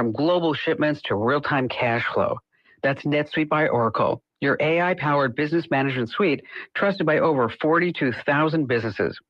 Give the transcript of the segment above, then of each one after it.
from global shipments to real-time cash flow. That's NetSuite by Oracle, your AI-powered business management suite trusted by over 42,000 businesses.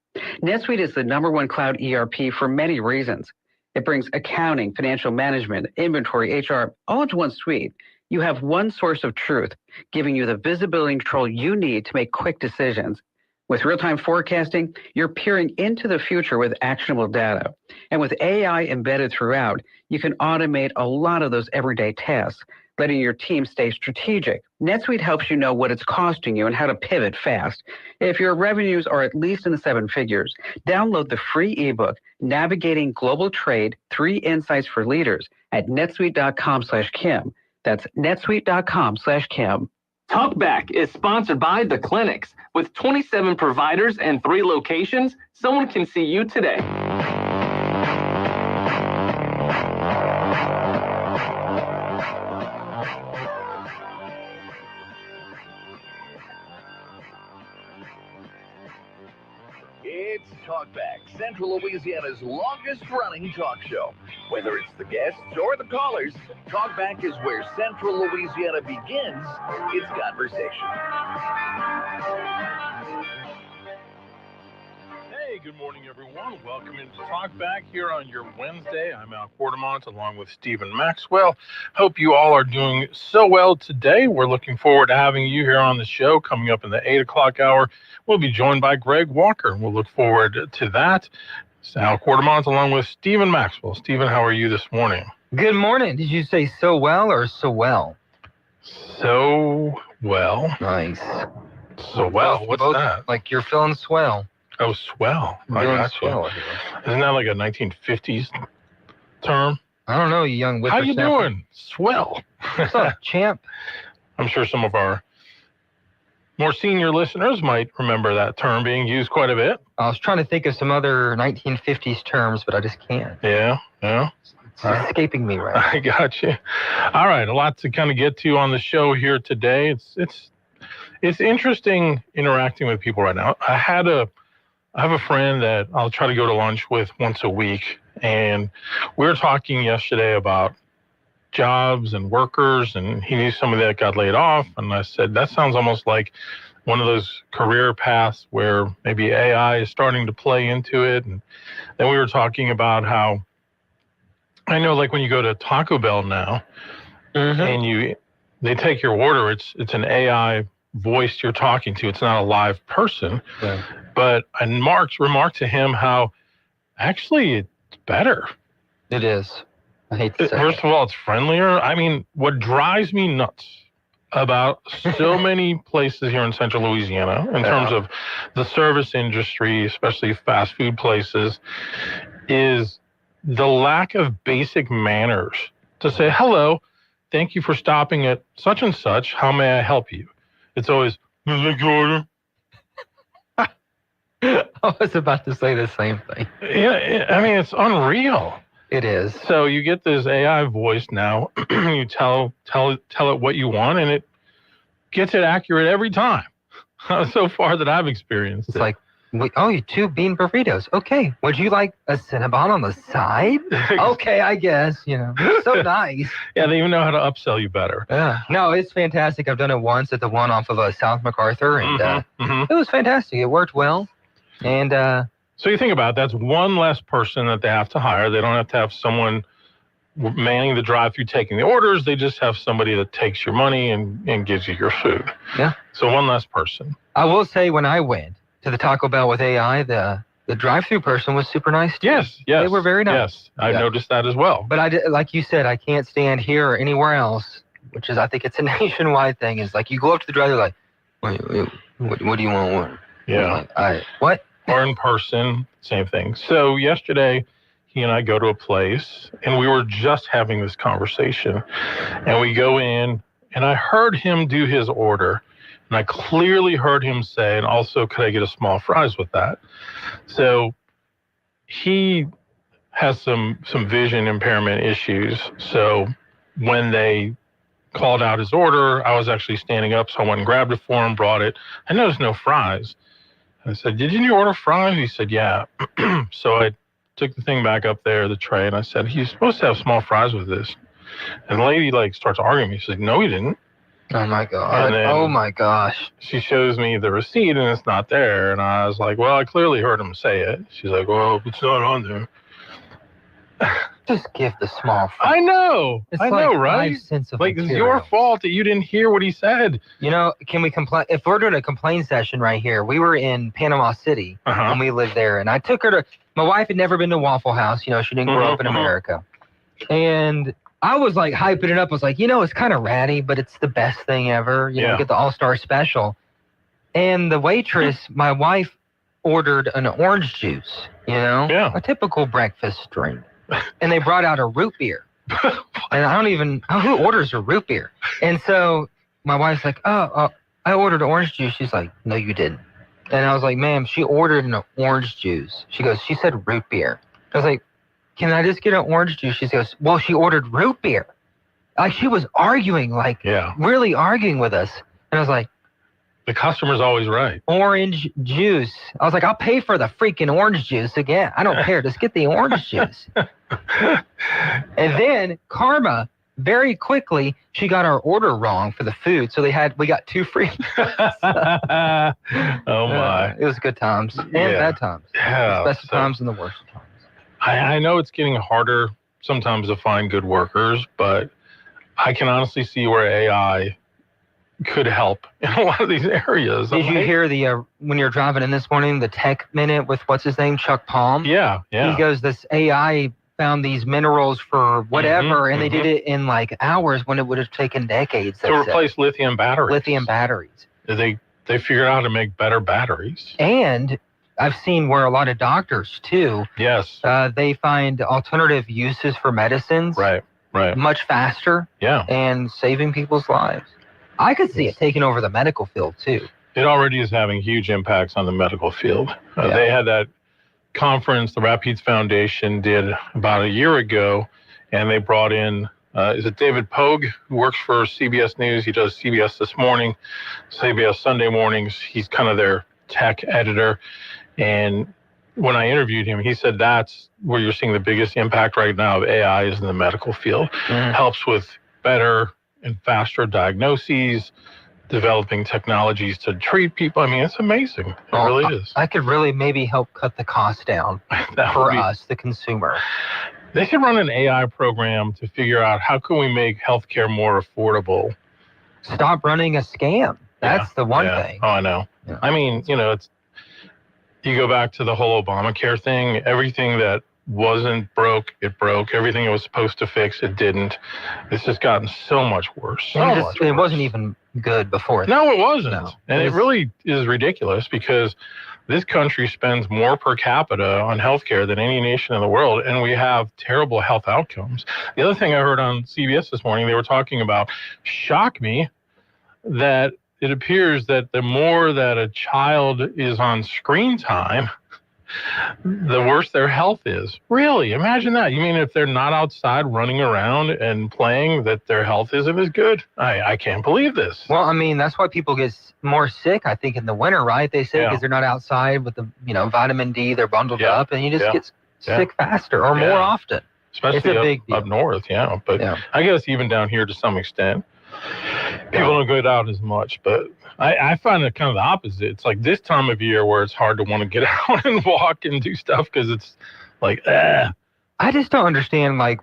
NetSuite is the #1 cloud ERP for many reasons. It brings accounting, financial management, inventory, HR, all into one suite. You have one source of truth, giving you the visibility and control you need to make quick decisions. With real-time forecasting, you're peering into the future with actionable data. And with AI embedded throughout, you can automate a lot of those everyday tasks, letting your team stay strategic. NetSuite helps you know what it's costing you and how to pivot fast. If your revenues are at least in the 7 figures, download the free ebook, Navigating Global Trade, 3 Insights for Leaders at netsuite.com/Kim. That's netsuite.com/Kim. Talkback is sponsored by The Clinics. With 27 providers and 3 locations, someone can see you today. It's Talkback, Central Louisiana's longest-running talk show. Whether it's the guests or the callers, Talkback is where Central Louisiana begins its conversation. Hey, good morning, everyone. Welcome into Talkback here on your Wednesday. I'm Al Quartermont along with Stephen Maxwell. Hope you all are doing so well today. We're looking forward to having you here on the show. Coming up in the 8 o'clock hour, we'll be joined by Greg Walker. We'll look forward to that. It's Al Quartermont along with Stephen Maxwell. Stephen, how are you this morning? Good morning. Did you say so well or so well? So well. Nice. So well. What's both, that? Like you're feeling swell. Oh, swell. I'm I feeling got swell you. here. Isn't that like a 1950s term? I don't know, you young How you whippersnapper. doing? Swell. What's up, champ? I'm sure some of our more senior listeners might remember that term being used quite a bit. I was trying to think of some other 1950s terms, but I just can't. Yeah. It's escaping me right now. I got you. All right, a lot to kind of get to on the show here today. It's interesting interacting with people right now. I have a friend that I'll try to go to lunch with once a week, and we were talking yesterday about jobs and workers, and he knew somebody that got laid off, and I said, that sounds almost like one of those career paths where maybe AI is starting to play into it. And then we were talking about how, I know like when you go to Taco Bell now, and they take your order, it's an AI voice you're talking to. It's not a live person. Yeah. But I remarked to him how actually it's better. It is. I hate to say First of all, it's friendlier. I mean, what drives me nuts about so many places here in Central Louisiana in terms of the service industry, especially fast food places, is the lack of basic manners to say, hello, thank you for stopping at such and such. How may I help you? It's always, order. I was about to say the same thing. Yeah, I mean, it's unreal. It is. So you get this AI voice now. You tell it what you want, and it gets it accurate every time. So far that I've experienced. It's like, you 2 bean burritos. Okay. Would you like a Cinnabon on the side? Okay, I guess. So nice. Yeah, they even know how to upsell you better. Yeah. No, it's fantastic. I've done it once at the one off of South MacArthur, and it was fantastic. It worked well. And so you think about it, that's one less person that they have to hire. They don't have to have someone manning the drive-through taking the orders. They just have somebody that takes your money and gives you your food. Yeah. So one less person. I will say when I went to the Taco Bell with AI, the drive-through person was super nice too. Yes. They were very nice. Yes, I noticed that as well. But I did, like you said, I can't stand here or anywhere else, which is, I think it's a nationwide thing. Is like you go up to the drive-through like, wait, what do you want? Yeah. Like, what? Or in person, same thing. So yesterday, he and I go to a place, and we were just having this conversation. And we go in, and I heard him do his order. And I clearly heard him say, and also, could I get a small fries with that? So he has some vision impairment issues. So when they called out his order, I was actually standing up, so I went and grabbed it for him, brought it. I noticed no fries. I said, did you order fries? He said, yeah. So I took the thing back up there, the tray, and I said, "He's supposed to have small fries with this." And the lady like starts arguing with me. She's like, "No, he didn't." Oh my God. And then- Oh my gosh. She shows me the receipt and it's not there. And I was like, "Well, I clearly heard him say it." She's like, "Well, it's not on there." Just give the small fry. I know. It's I like know, right? 5 cents of Like, it's material. your fault that you didn't hear what he said. You know, can we complain? If we're doing a complaint session right here, we were in Panama City Uh-huh. when we lived there, and I took her to. My wife had never been to Waffle House. You know, she didn't grow Mhm, up in mhm. America, and I was like hyping it up. I was like, you know, it's kind of ratty, but it's the best thing ever. You know, Yeah. get the All-Star Special. And the waitress, my wife, ordered an orange juice. You know, Yeah. a typical breakfast drink, and they brought out a root beer. And I don't even, who orders a root beer? And so my wife's like, I ordered orange juice. She's like, no, you didn't. And I was like, ma'am, she ordered an orange juice. She goes, she said root beer. I was like, can I just get an orange juice? She goes, well, she ordered root beer. Like she was arguing, like Yeah. really arguing with us. And I was like, The customer's always right. orange juice. I was like, I'll pay for the freaking orange juice again. I don't care. Just get the orange juice. And then Karma, very quickly, she got our order wrong for the food. So we got 2 free. Oh my. It was good times and Yeah. bad times. Yeah. Best of so- times and the worst of times. I know it's getting harder sometimes to find good workers, but I can honestly see where AI could help in a lot of these areas. Did you hear when you were driving in this morning, the Tech Minute with what's his name, Chuck Palm? Yeah, yeah. He goes, this AI found these minerals for whatever, and they did it in like hours when it would have taken decades. To replace lithium batteries. lithium batteries. They figured out how to make better batteries. And I've seen where a lot of doctors too, Yes. they find alternative uses for medicines Right. much faster Yeah. and saving people's lives. I could see it taking over the medical field too. It already is having huge impacts on the medical field. Yeah. They had that conference the Rapides Foundation did about a year ago, and they brought in, is it David Pogue, who works for CBS News? He does CBS This Morning, CBS Sunday mornings. He's kind of their tech editor. And when I interviewed him, he said that's where you're seeing the biggest impact right now of AI is in the medical field. Helps with better and faster diagnoses, developing technologies to treat people. I mean, it's amazing. It really is. I could really maybe help cut the cost down That for would be- us, the consumer. They should run an AI program to figure out how can we make healthcare more affordable. Stop running a scam. That's the one Yeah. thing. Oh, I know. Yeah. I mean, you go back to the whole Obamacare thing, everything that wasn't broke, it broke. Everything it was supposed to fix, it didn't. It's just gotten so much worse. So And much it worse. wasn't even good before. No, it wasn't. No. And It it was- really is ridiculous because this country spends more per capita on healthcare than any nation in the world, and we have terrible health outcomes. The other thing I heard on CBS this morning, they were talking about, shocked me, that it appears that the more that a child is on screen time, the worse their health is. Really? Imagine that. You mean if they're not outside running around and playing, that their health isn't as good? I can't believe this. Well, I mean, that's why people get more sick, I think, in the winter, right? They say Yeah. because they're not outside with the, vitamin D, they're bundled Yeah. up, and you just Yeah. get Yeah. sick faster or Yeah. more often. Especially It's a big deal. up north, yeah. But Yeah. I guess even down here to some extent, people don't go out as much. But I find it kind of the opposite. It's like this time of year where it's hard to want to get out and walk and do stuff because it's like, I just don't understand, like,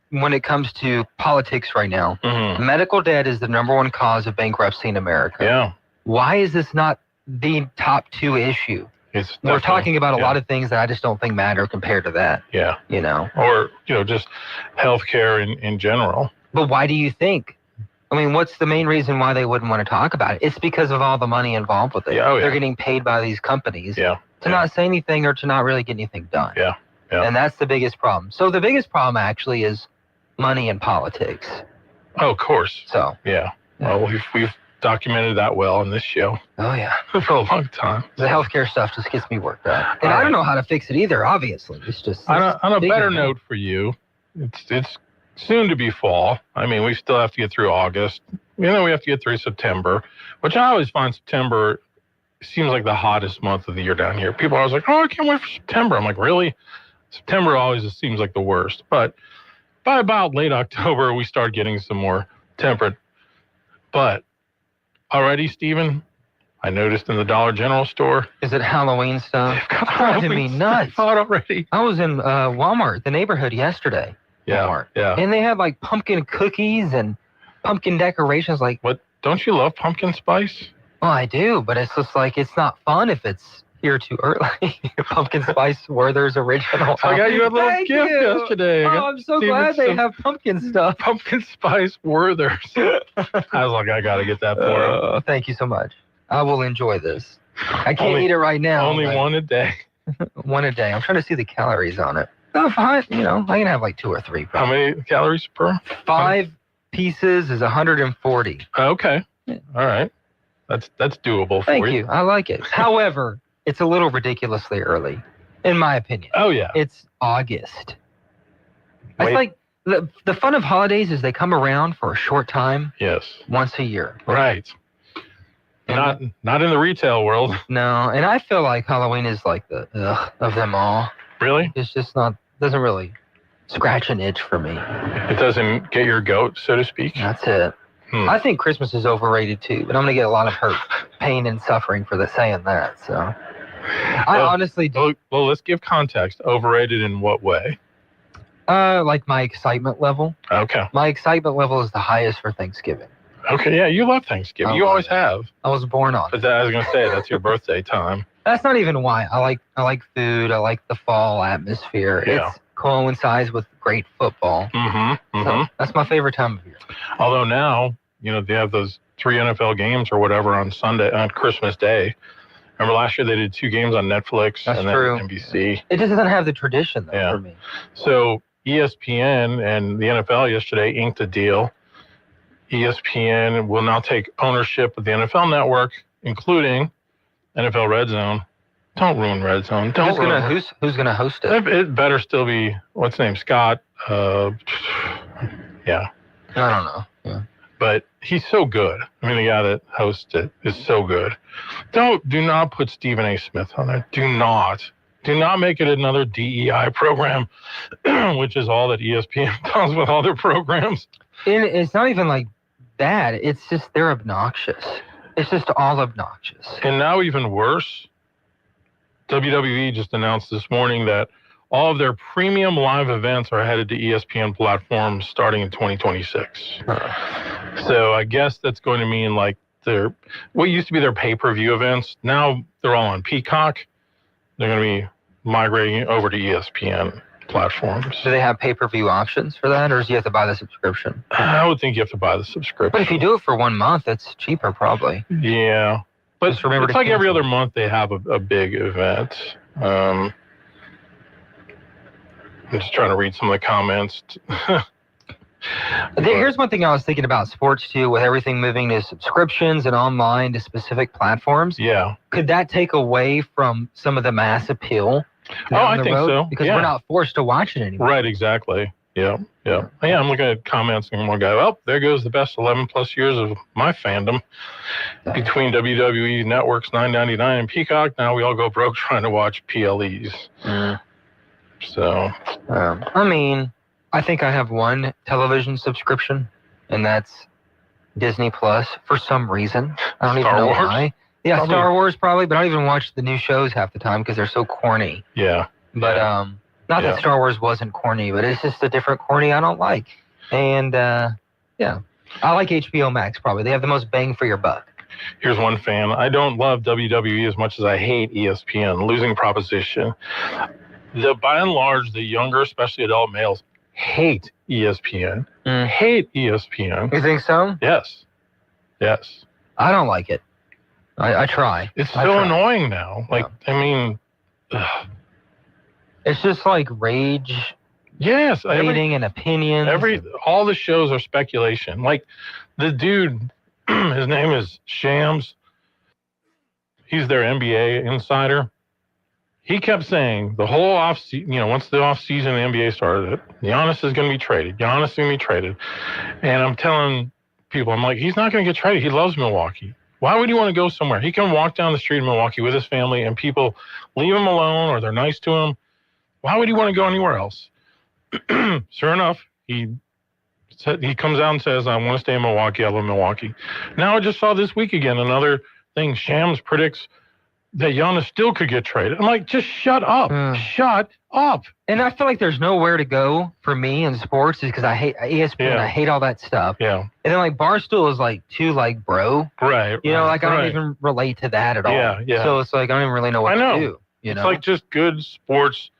when it comes to politics right now, medical debt is the #1 cause of bankruptcy in America. Yeah. Why is this not the top 2 issue? It's We're definitely- talking about a yeah, lot of things that I just don't think matter compared to that, Yeah. Or, just healthcare in general. But why do you think? I mean, what's the main reason why they wouldn't want to talk about it? It's because of all the money involved with it. Yeah, oh, yeah. They're getting paid by these companies Yeah. to not say anything or to not really get anything done. Yeah, yeah. And that's the biggest problem. So the biggest problem actually is money in politics. Oh, of course. So, Yeah. Well, we've documented that well in this show oh yeah. for a long time. The healthcare stuff just gets me worked up. And All I don't right. know how to fix it either, obviously. It's just On a bigger better now. note for you, it's soon to be fall. I mean, we still have to get through August. We have to get through September, which I always find September seems like the hottest month of the year down here. People are always like, oh, I can't wait for September. I'm like, really? September always just seems like the worst. But by about late October, we start getting some more temperate. But already, Stephen, I noticed in the Dollar General store. Is it Halloween stuff? They've got Driving me nuts. out already. I was in Walmart, the neighborhood yesterday. Yeah, Walmart. yeah. And they had like pumpkin cookies and pumpkin decorations. Like, What? Don't you love pumpkin spice? well, I do, but it's just like, it's not fun if it's here too early. Pumpkin Spice Werther's original. I got you a little Thank gift you. yesterday. I Oh, got I'm so Steven glad they some have pumpkin stuff. pumpkin spice Werther's. I was like, I got to get that for him. Thank you so much. I will enjoy this. I can't Only- eat it right now. Only but one a day. one a day. I'm trying to see the calories on it. Oh, fine. You know, I can have like 2 or 3. How many calories per? 5 pieces is 140. Okay. Yeah. All right. That's doable for Thank you. you. I like it. However, it's a little ridiculously early, in my opinion. Oh, yeah. It's August. Wait. It's like the fun of holidays is they come around for a short time, Yes. once a year. Right. And Not in the retail world. No, and I feel like Halloween is like the of them all. Really? It's just not, doesn't really scratch an itch for me. It doesn't get your goat, so to speak. That's it. I think Christmas is overrated too, but I'm gonna get a lot of hurt, pain, and suffering for saying that. So I Well, honestly do. Well, let's give context. Overrated in what way? Like my excitement level. Okay. My excitement level is the highest for Thanksgiving. Okay. Yeah, you love Thanksgiving. I You love always it. have. I was born on But it. I was gonna say that's your birthday time. That's not even why. I like food. I like the fall atmosphere. Yeah. It coincides with great football. Mm-hmm. So that's my favorite time of year. Although now, they have those 3 NFL games or whatever on Christmas Day. Remember last year they did 2 games on Netflix That's and then true. NBC. It just doesn't have the tradition though Yeah. for me. So ESPN and the NFL yesterday inked a deal. ESPN will now take ownership of the NFL network, including NFL Red Zone. Don't ruin Red Zone. Don't ruin it. Who's gonna host it? It better still be, what's his name, Scott? Yeah. I don't know. Yeah. But he's so good. I mean, the guy that hosts it is so good. Do not put Stephen A. Smith on there. Do not make it another DEI program, which is all that ESPN does with all their programs. And it's not even like that. It's just they're obnoxious. It's just all obnoxious. And now even worse, WWE just announced this morning that all of their premium live events are headed to ESPN platforms starting in 2026. So I guess that's going to mean like what used to be their pay-per-view events, now they're all on Peacock. They're going to be migrating over to ESPN platforms. Do they have pay-per-view options for that, or do you have to buy the subscription? I would think you have to buy the subscription. But if you do it for 1 month, it's cheaper probably. Yeah. But Just remember it's to like every cancel. other month they have a big event. I'm just trying to read some of the comments. Here's one thing I was thinking about sports too, with everything moving to subscriptions and online to specific platforms. Yeah. Could that take away from some of the mass appeal? Oh, down I the think road? so. Because Yeah. we're not forced to watch it anymore. Right, exactly. Yeah. I'm looking at comments and one guy, well, there goes the best 11 plus years of my fandom between WWE Network's $9.99 and Peacock. Now we all go broke trying to watch PLEs. So, I mean, I think I have one television subscription, and that's Disney Plus for some reason. I don't even Star know Wars? why. Yeah, Probably. Star Wars probably, but I don't even watch the new shows half the time because they're so corny. yeah. But not Yeah. that Star Wars wasn't corny, but it's just a different corny I don't like. And yeah, I like HBO Max probably. They have the most bang for your buck. Here's one fan. I don't love WWE as much as I hate ESPN. Losing proposition. By and large, the younger, especially adult males, hate ESPN. Hate ESPN. You think so? Yes. I don't like it. I try. It's I so try. annoying now. Like, I mean, ugh. It's just like rage, Yes. hating, and opinions. All the shows are speculation. Like the dude, his name is Shams. He's their NBA insider. He kept saying the whole once the off season the NBA started, Giannis is going to be traded. Giannis is going to be traded. And I'm telling people, I'm like, he's not going to get traded. He loves Milwaukee. Why would he want to go somewhere? He can walk down the street in Milwaukee with his family and people leave him alone or they're nice to him. Why would he want to go anywhere else? Sure enough, he comes out and says, I want to stay in Milwaukee. I love Milwaukee. Now I just saw this week again, another thing. Shams predicts that Giannis still could get traded. I'm like, just shut up. Shut up. And I feel like there's nowhere to go for me in sports because I hate ESPN. I hate all that stuff. Yeah. And then like Barstool is like too like bro. Right. You know, like I don't even relate to that at all. Yeah. So it's like I don't even really know what to do. You know? It's like just good sports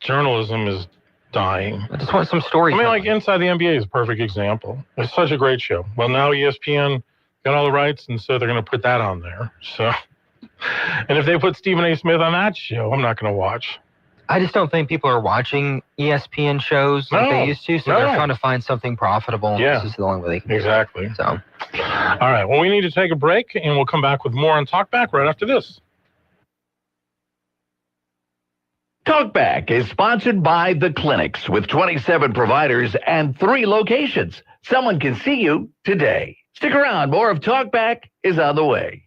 journalism is dying. I just want some stories. I mean, like Inside the NBA is a perfect example. It's such a great show. Well, now ESPN got all the rights, and so they're going to put that on there. So, and if they put Stephen A. Smith on that show, I'm not going to watch. I just don't think people are watching ESPN shows like they used to, so they're trying to find something profitable. Yeah. This is the only way they can. Exactly. So, all right. Well, we need to take a break, and we'll come back with more on Talkback right after this. Talkback is sponsored by The Clinics with 27 providers and 3 locations. Someone can see you today. Stick around. More of Talkback is on the way.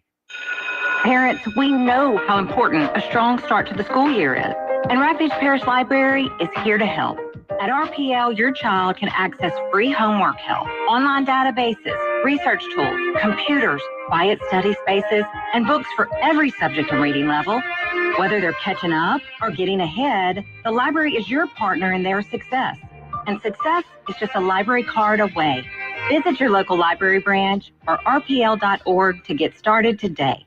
Parents, we know how important a strong start to the school year is, and Rapids Parish Library is here to help. At RPL, your child can access free homework help, online databases, research tools, computers, quiet study spaces, and books for every subject and reading level. Whether they're catching up or getting ahead, the library is your partner in their success. And success is just a library card away. Visit your local library branch or rpl.org to get started today.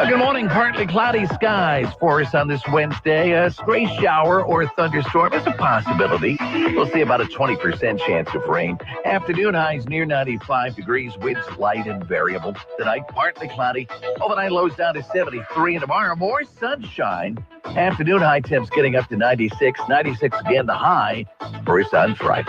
Good morning. Partly cloudy skies for us on this Wednesday. A stray shower or thunderstorm is a possibility. We'll see about a 20% chance of rain. Afternoon highs near 95 degrees. Winds light and variable. Tonight, partly cloudy. Overnight lows down to 73. And tomorrow, more sunshine. Afternoon high temps getting up to 96. 96 again the high for us on Friday.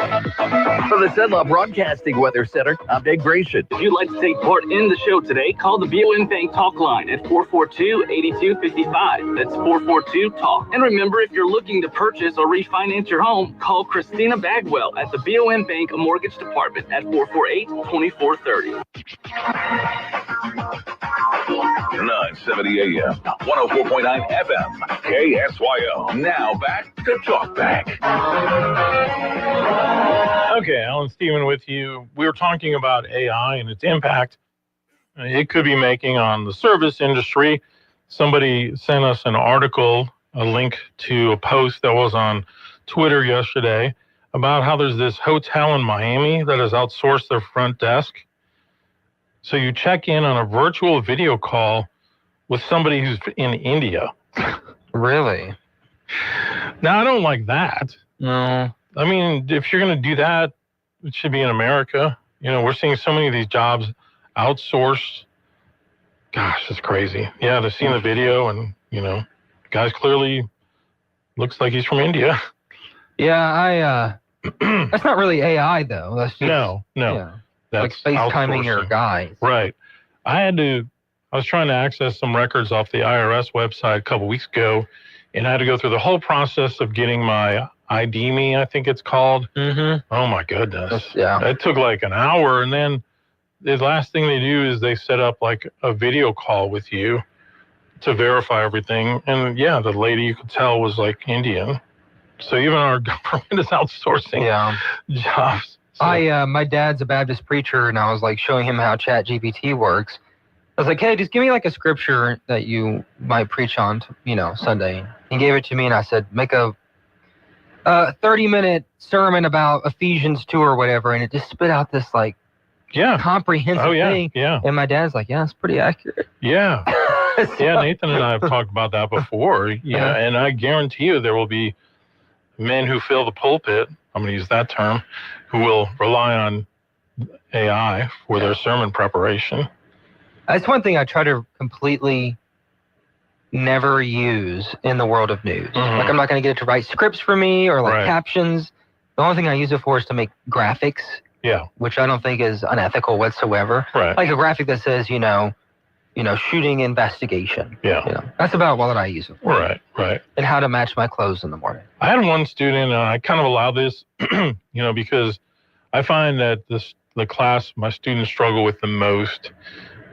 For the Zenlaw Broadcasting Weather Center, I'm Dave Gratian. If you'd like to take part in the show today, call the BOM Bank Talk line at 442-8255. That's 442-TALK. And remember, if you're looking to purchase or refinance your home, call Christina Bagwell at the BOM Bank Mortgage Department at 448-2430. 970 AM, 104.9 FM, KSYO. Now back to Talkback. Okay, Alan Stephen with you. We were talking about AI and its impact it could be making on the service industry. Somebody sent us an article, a link to a post that was on Twitter yesterday about how there's this hotel in Miami that has outsourced their front desk. So you check in on a virtual video call with somebody who's in India. Really? Now, I don't like that. No. I mean, if you're going to do that, it should be in America. You know, we're seeing so many of these jobs outsourced. Gosh, it's crazy. Yeah, they've seen the video and, you know, the guy's clearly looks like he's from India. Yeah, that's not really AI though. That's just, no. Yeah. That's like FaceTiming your outsourcing. guys. Right. I was trying to access some records off the IRS website a couple weeks ago, and I had to go through the whole process of getting my ID Me, I think it's called. Mm-hmm. Oh my goodness. Yeah. It took like an hour, and then the last thing they do is they set up like a video call with you to verify everything. And yeah, the lady you could tell was like Indian. So even our government is outsourcing jobs. So. My dad's a Baptist preacher, and I was like showing him how ChatGPT works. I was like, hey, just give me like a scripture that you might preach on, Sunday. He gave it to me, and I said, make a 30-minute sermon about Ephesians 2 or whatever, and it just spit out this like comprehensive thing. Yeah. And my dad's like, yeah, it's pretty accurate. Yeah. Yeah, Nathan and I have talked about that before. Yeah, and I guarantee you there will be men who fill the pulpit, I'm going to use that term, who will rely on AI for their sermon preparation. That's one thing I try to completely never use in the world of news. Mm-hmm. Like, I'm not going to get it to write scripts for me or like captions. The only thing I use it for is to make graphics. Yeah. Which I don't think is unethical whatsoever. Right. Like a graphic that says, shooting investigation. Yeah. That's about what I use it for. Right. And how to match my clothes in the morning. I had one student, and I kind of allow this, because I find that the class my students struggle with the most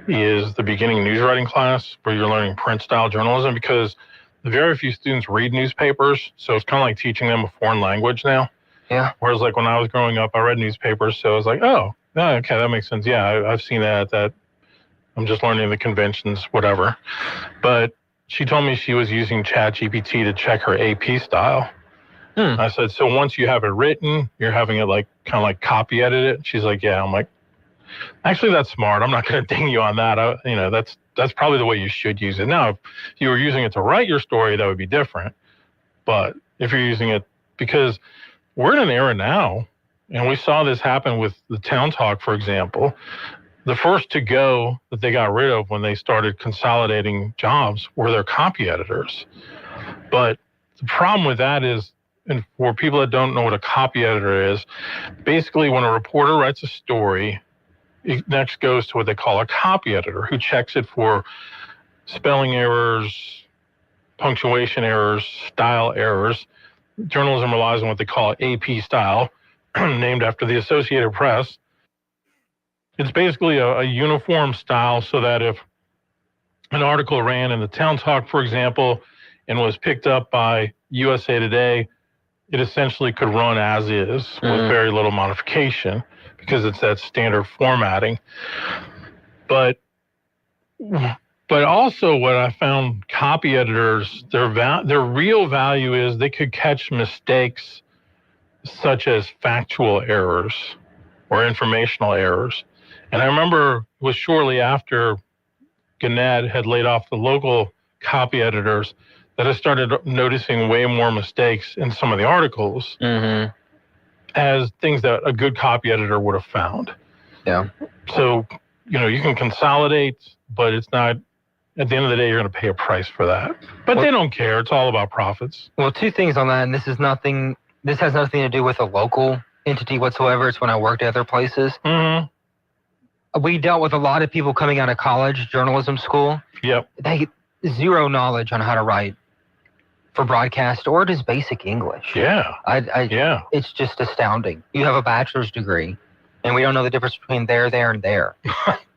is the beginning news writing class where you're learning print style journalism, because very few students read newspapers. So it's kind of like teaching them a foreign language now. Yeah. Whereas like when I was growing up, I read newspapers. So I was like, oh, okay, that makes sense. Yeah, I've seen that. I'm just learning the conventions, whatever. But she told me she was using ChatGPT to check her AP style. I said, so once you have it written, you're having it like kind of like copy edit it? She's like, yeah. I'm like, actually, that's smart. I'm not going to ding you on that. That's probably the way you should use it. Now, if you were using it to write your story, that would be different. But if you're using it, because we're in an era now, and we saw this happen with the Town Talk, for example. The first to go that they got rid of when they started consolidating jobs were their copy editors. But the problem with that is, and for people that don't know what a copy editor is, basically when a reporter writes a story, it next goes to what they call a copy editor, who checks it for spelling errors, punctuation errors, style errors. Journalism relies on what they call AP style, named after the Associated Press. It's basically a uniform style so that if an article ran in the Town Talk, for example, and was picked up by USA Today, it essentially could run as is with very little modification because it's that standard formatting. But also what I found, copy editors, their real value is they could catch mistakes such as factual errors or informational errors. And I remember it was shortly after Gannett had laid off the local copy editors that I started noticing way more mistakes in some of the articles as things that a good copy editor would have found. Yeah. So, you can consolidate, but it's not, at the end of the day, you're going to pay a price for that. But they don't care. It's all about profits. Well, two things on that, and this has nothing to do with a local entity whatsoever. It's when I worked at other places. We dealt with a lot of people coming out of college, journalism school. Yep. They get zero knowledge on how to write for broadcast or just basic English. Yeah. It's just astounding. You have a bachelor's degree, and we don't know the difference between there, and there.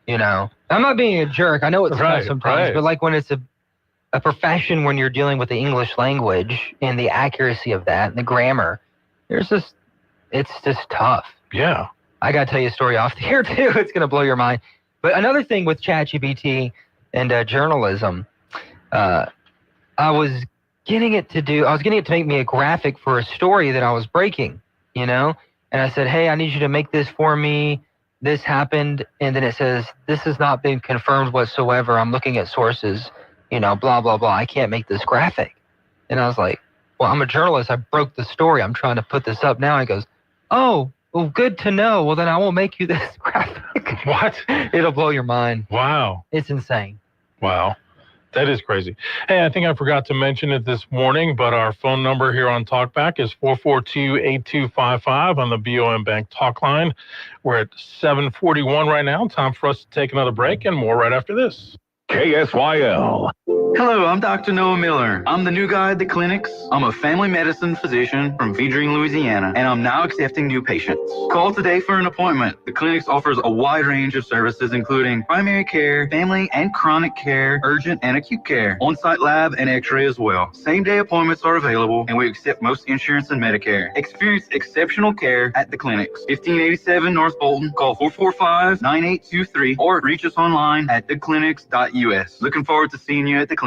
I'm not being a jerk. I know it's tough sometimes, but like when it's a profession, when you're dealing with the English language and the accuracy of that and the grammar, it's just tough. Yeah. I got to tell you a story off the air too. It's going to blow your mind. But another thing with ChatGPT and journalism, I was getting it to make me a graphic for a story that I was breaking, and I said, hey, I need you to make this for me. This happened. And then it says, this has not been confirmed whatsoever. I'm looking at sources, blah, blah, blah. I can't make this graphic. And I was like, well, I'm a journalist. I broke the story. I'm trying to put this up now. And he goes, oh, well, good to know. Well, then I won't make you this graphic. What? It'll blow your mind. Wow. It's insane. Wow. That is crazy. Hey, I think I forgot to mention it this morning, but our phone number here on Talkback is 442-8255 on the BOM Bank Talk line. We're at 7:41 right now. Time for us to take another break, and more right after this. KSYL. Hello, I'm Dr. Noah Miller. I'm the new guy at the clinics. I'm a family medicine physician from Vedrine, Louisiana, and I'm now accepting new patients. Call today for an appointment. The clinics offers a wide range of services, including primary care, family and chronic care, urgent and acute care, on-site lab and x-ray as well. Same-day appointments are available, and we accept most insurance and Medicare. Experience exceptional care at the clinics. 1587 North Bolton. Call 445-9823 or reach us online at theclinics.us. Looking forward to seeing you at the clinics.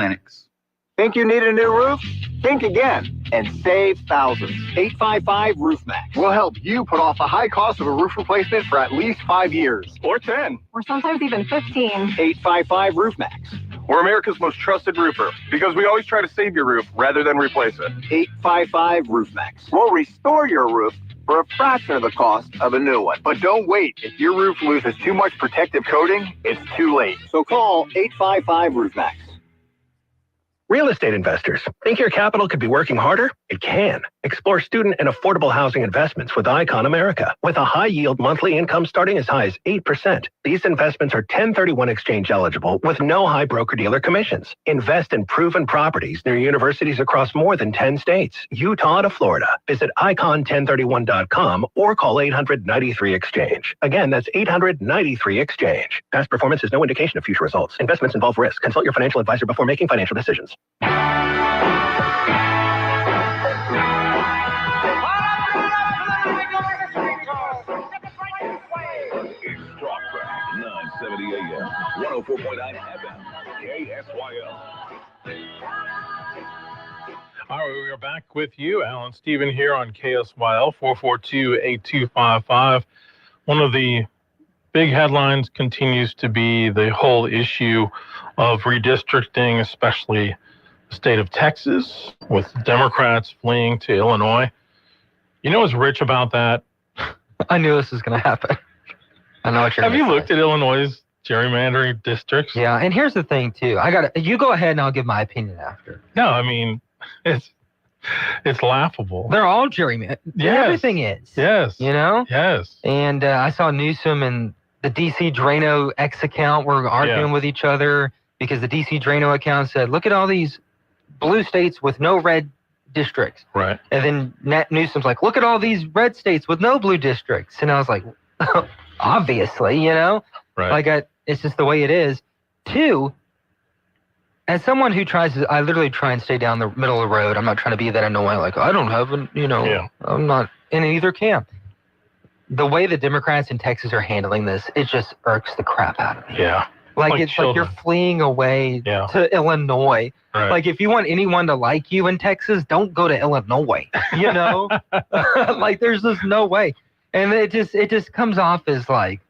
Think you need a new roof? Think again and save thousands. 855 Roof Max will help you put off the high cost of a roof replacement for at least 5 years. Or 10. Or sometimes even 15. 855 Roof Max. We're America's most trusted roofer because we always try to save your roof rather than replace it. 855 Roof Max. We'll restore your roof for a fraction of the cost of a new one. But don't wait. If your roof loses too much protective coating, it's too late. So call 855 Roof Max. Real estate investors, think your capital could be working harder? It can. Explore student and affordable housing investments with Icon America. With a high-yield monthly income starting as high as 8%. These investments are 1031 exchange eligible with no high broker-dealer commissions. Invest in proven properties near universities across more than 10 states, Utah to Florida. Visit icon1031.com or call 800-93-EXCHANGE. Again, that's 800-93-EXCHANGE. Past performance is no indication of future results. Investments involve risk. Consult your financial advisor before making financial decisions. It's Talkback, 970 AM, 104.9 FM, KSYL. All right, we are back with you. Alan Stephen here on KSYL, 442-8255. One of the big headlines continues to be the whole issue of redistricting, especially the state of Texas, with Democrats fleeing to Illinois. You know what's rich about that? I knew this was going to happen. I know what you're Have you say. looked at Illinois' gerrymandering districts? Yeah, and here's the thing, too. You go ahead and I'll give my opinion after. No, I mean, it's laughable. They're all gerrymandered. Yes. Everything is. Yes. You know? Yes. And I saw Newsom and the DC Drano X account were arguing with each other because the DC Drano account said, look at all these blue states with no red districts. Right. And then Newsom's like, look at all these red states with no blue districts. And I was like, obviously, you know? Right. Like, it's just the way it is. Two, as someone who I literally try and stay down the middle of the road. I'm not trying to be that annoying, like, I don't have, I'm not in either camp. The way the Democrats in Texas are handling this, it just irks the crap out of me. Yeah. Like it's children. Like you're fleeing away to Illinois. Right. Like if you want anyone to like you in Texas, don't go to Illinois. You know, like there's just no way. And it just comes off as like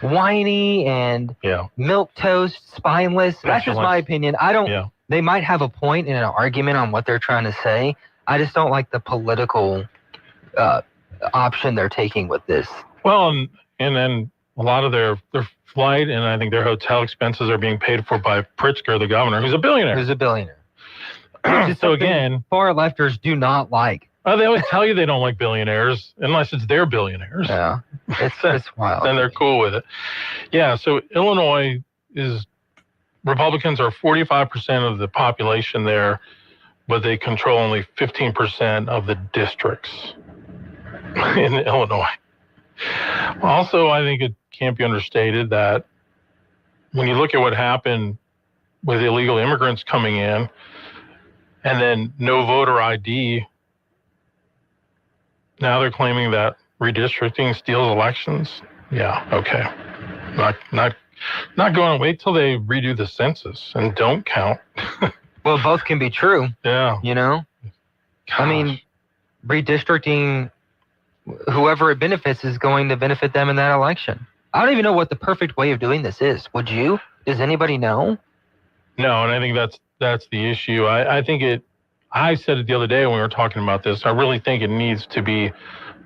whiny and milquetoast, spineless. That's just my opinion. I don't. Yeah. They might have a point in an argument on what they're trying to say. I just don't like the political option they're taking with this. Well, and then a lot of their flight and I think their hotel expenses are being paid for by Pritzker, the governor, who's a billionaire. So again, far lefters do not like. They always tell you they don't like billionaires unless it's their billionaires. Yeah, it's wild. Then they're cool with it. Yeah, so Illinois Republicans are 45% of the population there, but they control only 15% of the districts in Illinois. Also, I think it can't be understated that when you look at what happened with illegal immigrants coming in and then no voter ID, now they're claiming that redistricting steals elections. Yeah, okay. Not going to wait till they redo the census and don't count. Well, both can be true. Yeah. You know? Gosh. I mean, redistricting, whoever it benefits is going to benefit them in that election. I don't even know what the perfect way of doing this is. Would you? Does anybody know? No, and I think that's the issue. I said it the other day when we were talking about this. I really think it needs to be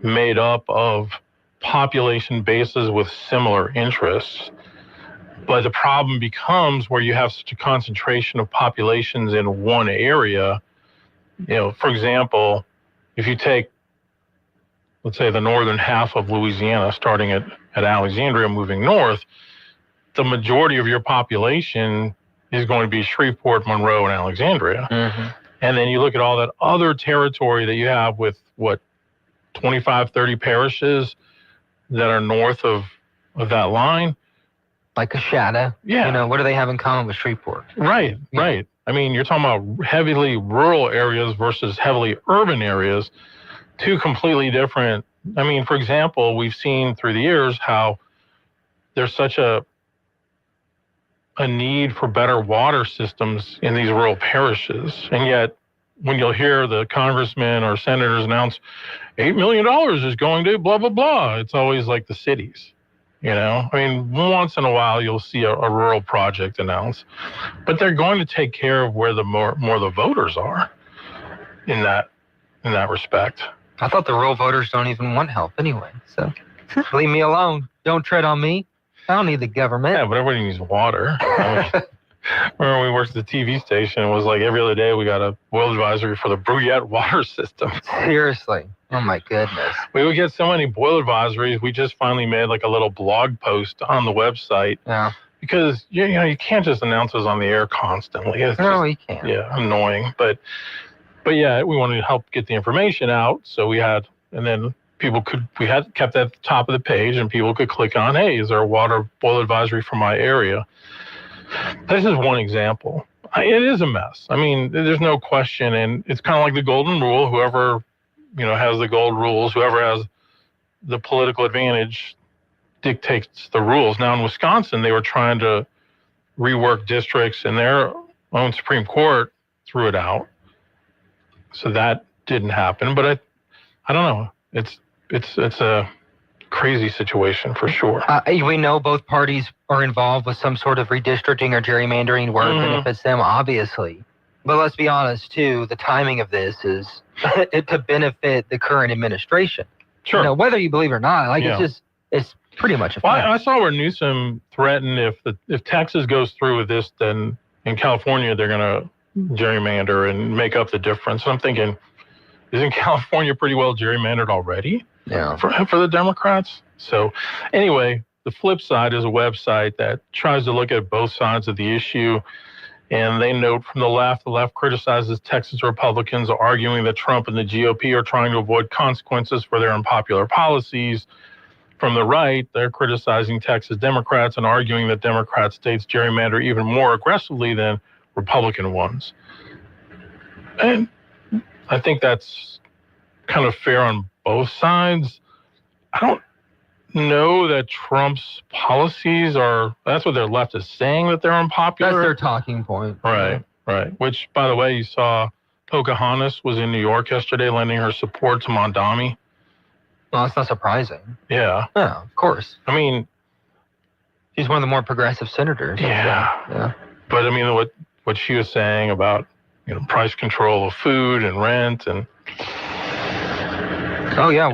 made up of population bases with similar interests. But the problem becomes where you have such a concentration of populations in one area. You know, for example, if you take, let's say, the northern half of Louisiana, starting at Alexandria, moving north, the majority of your population is going to be Shreveport, Monroe, and Alexandria. Mm-hmm. And then you look at all that other territory that you have with, 25, 30 parishes that are north of that line. Like Coshada. Yeah. You know, what do they have in common with Shreveport? Right, right. I mean, you're talking about heavily rural areas versus heavily urban areas, two completely different. I mean, for example, we've seen through the years how there's such a need for better water systems in these rural parishes. And yet, when you'll hear the congressmen or senators announce $8 million is going to blah, blah, blah, it's always like the cities. You know, I mean, once in a while you'll see a rural project announced, but they're going to take care of where the more the voters are in that respect. I thought the rural voters don't even want help anyway, so leave me alone. Don't tread on me. I don't need the government. Yeah, but everybody needs water. Remember we worked at the TV station. It was like every other day we got a boil advisory for the Bruyette water system. Seriously. Oh my goodness. We would get so many boil advisories. We just finally made like a little blog post on the website. Yeah. Because you can't just announce thus on the air constantly. It's No, just, you can't. Yeah, annoying. But yeah, we wanted to help get the information out. So we had, and then we had kept that at the top of the page, and people could click on, hey, is there a water boil advisory for my area? This is one example. It is a mess. I mean, there's no question. And it's kind of like the golden rule. Whoever, has the gold rules, whoever has the political advantage dictates the rules. Now in Wisconsin, they were trying to rework districts, and their own Supreme Court threw it out. So that didn't happen. But I don't know. It's a crazy situation for sure. We know both parties are involved with some sort of redistricting or gerrymandering where it benefits them, obviously. But let's be honest, too, the timing of this is to benefit the current administration. Sure. Whether you believe it or not, it's pretty much a fact. I saw where Newsom threatened if Texas goes through with this, then in California they're going to gerrymander and make up the difference. I'm thinking, isn't California pretty well gerrymandered already? Yeah. For the Democrats? So anyway, the flip side is a website that tries to look at both sides of the issue. And they note from the left criticizes Texas Republicans arguing that Trump and the GOP are trying to avoid consequences for their unpopular policies. From the right, they're criticizing Texas Democrats and arguing that Democrat states gerrymander even more aggressively than Republican ones. And I think that's kind of fair on both sides. I don't know that Trump's policies that's what their left is saying, that they're unpopular. That's their talking point. Right. Which, by the way, you saw Pocahontas was in New York yesterday lending her support to Mondami. Well, it's not surprising. Yeah. Yeah, of course. I mean, he's one of the more progressive senators. Yeah. But I mean, what she was saying about, price control of food and rent and. Oh yeah,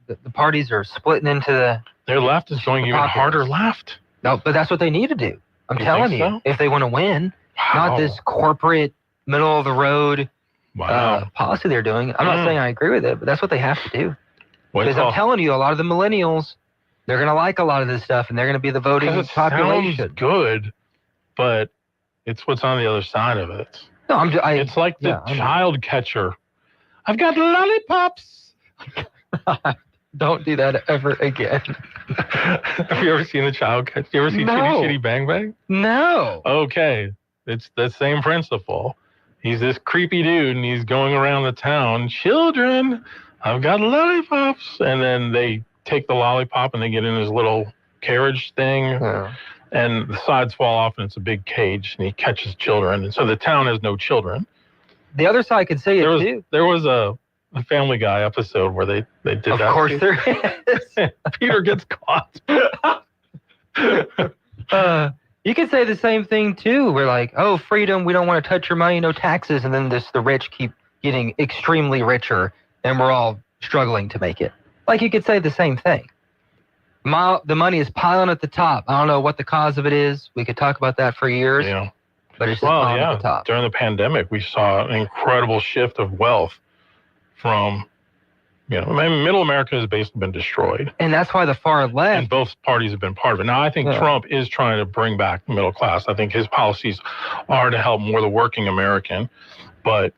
the parties are splitting into their left is going even harder left. No, but that's what they need to do. I'm telling you, if they want to win, not this corporate middle of the road policy they're doing. I'm not saying I agree with it, but that's what they have to do. Because I'm telling you, a lot of the millennials, they're going to like a lot of this stuff, and they're going to be the voting population. Sounds good, but it's what's on the other side of it. No, it's like the child catcher. I've got lollipops. Don't do that ever again. Have you ever seen the child catcher? You ever seen Chitty Chitty Bang Bang? No. Okay. It's the same principle. He's this creepy dude, and he's going around the town. Children, I've got lollipops. And then they take the lollipop, and they get in his little carriage thing. Yeah. And the sides fall off, and it's a big cage, and he catches children. And so the town has no children. The other side could say too. There was a Family Guy episode where they did that. Of course there is. Peter gets caught. You could say the same thing too. We're like, oh, freedom, we don't want to touch your money, no taxes. And then the rich keep getting extremely richer, and we're all struggling to make it. Like, you could say the same thing. The money is piling at the top. I don't know what the cause of it is. We could talk about that for years. Yeah. But it's just piling at the top. During the pandemic, we saw an incredible shift of wealth from, middle America has basically been destroyed. And that's why the far left. And both parties have been part of it. Now, I think Trump is trying to bring back the middle class. I think his policies are to help more the working American. But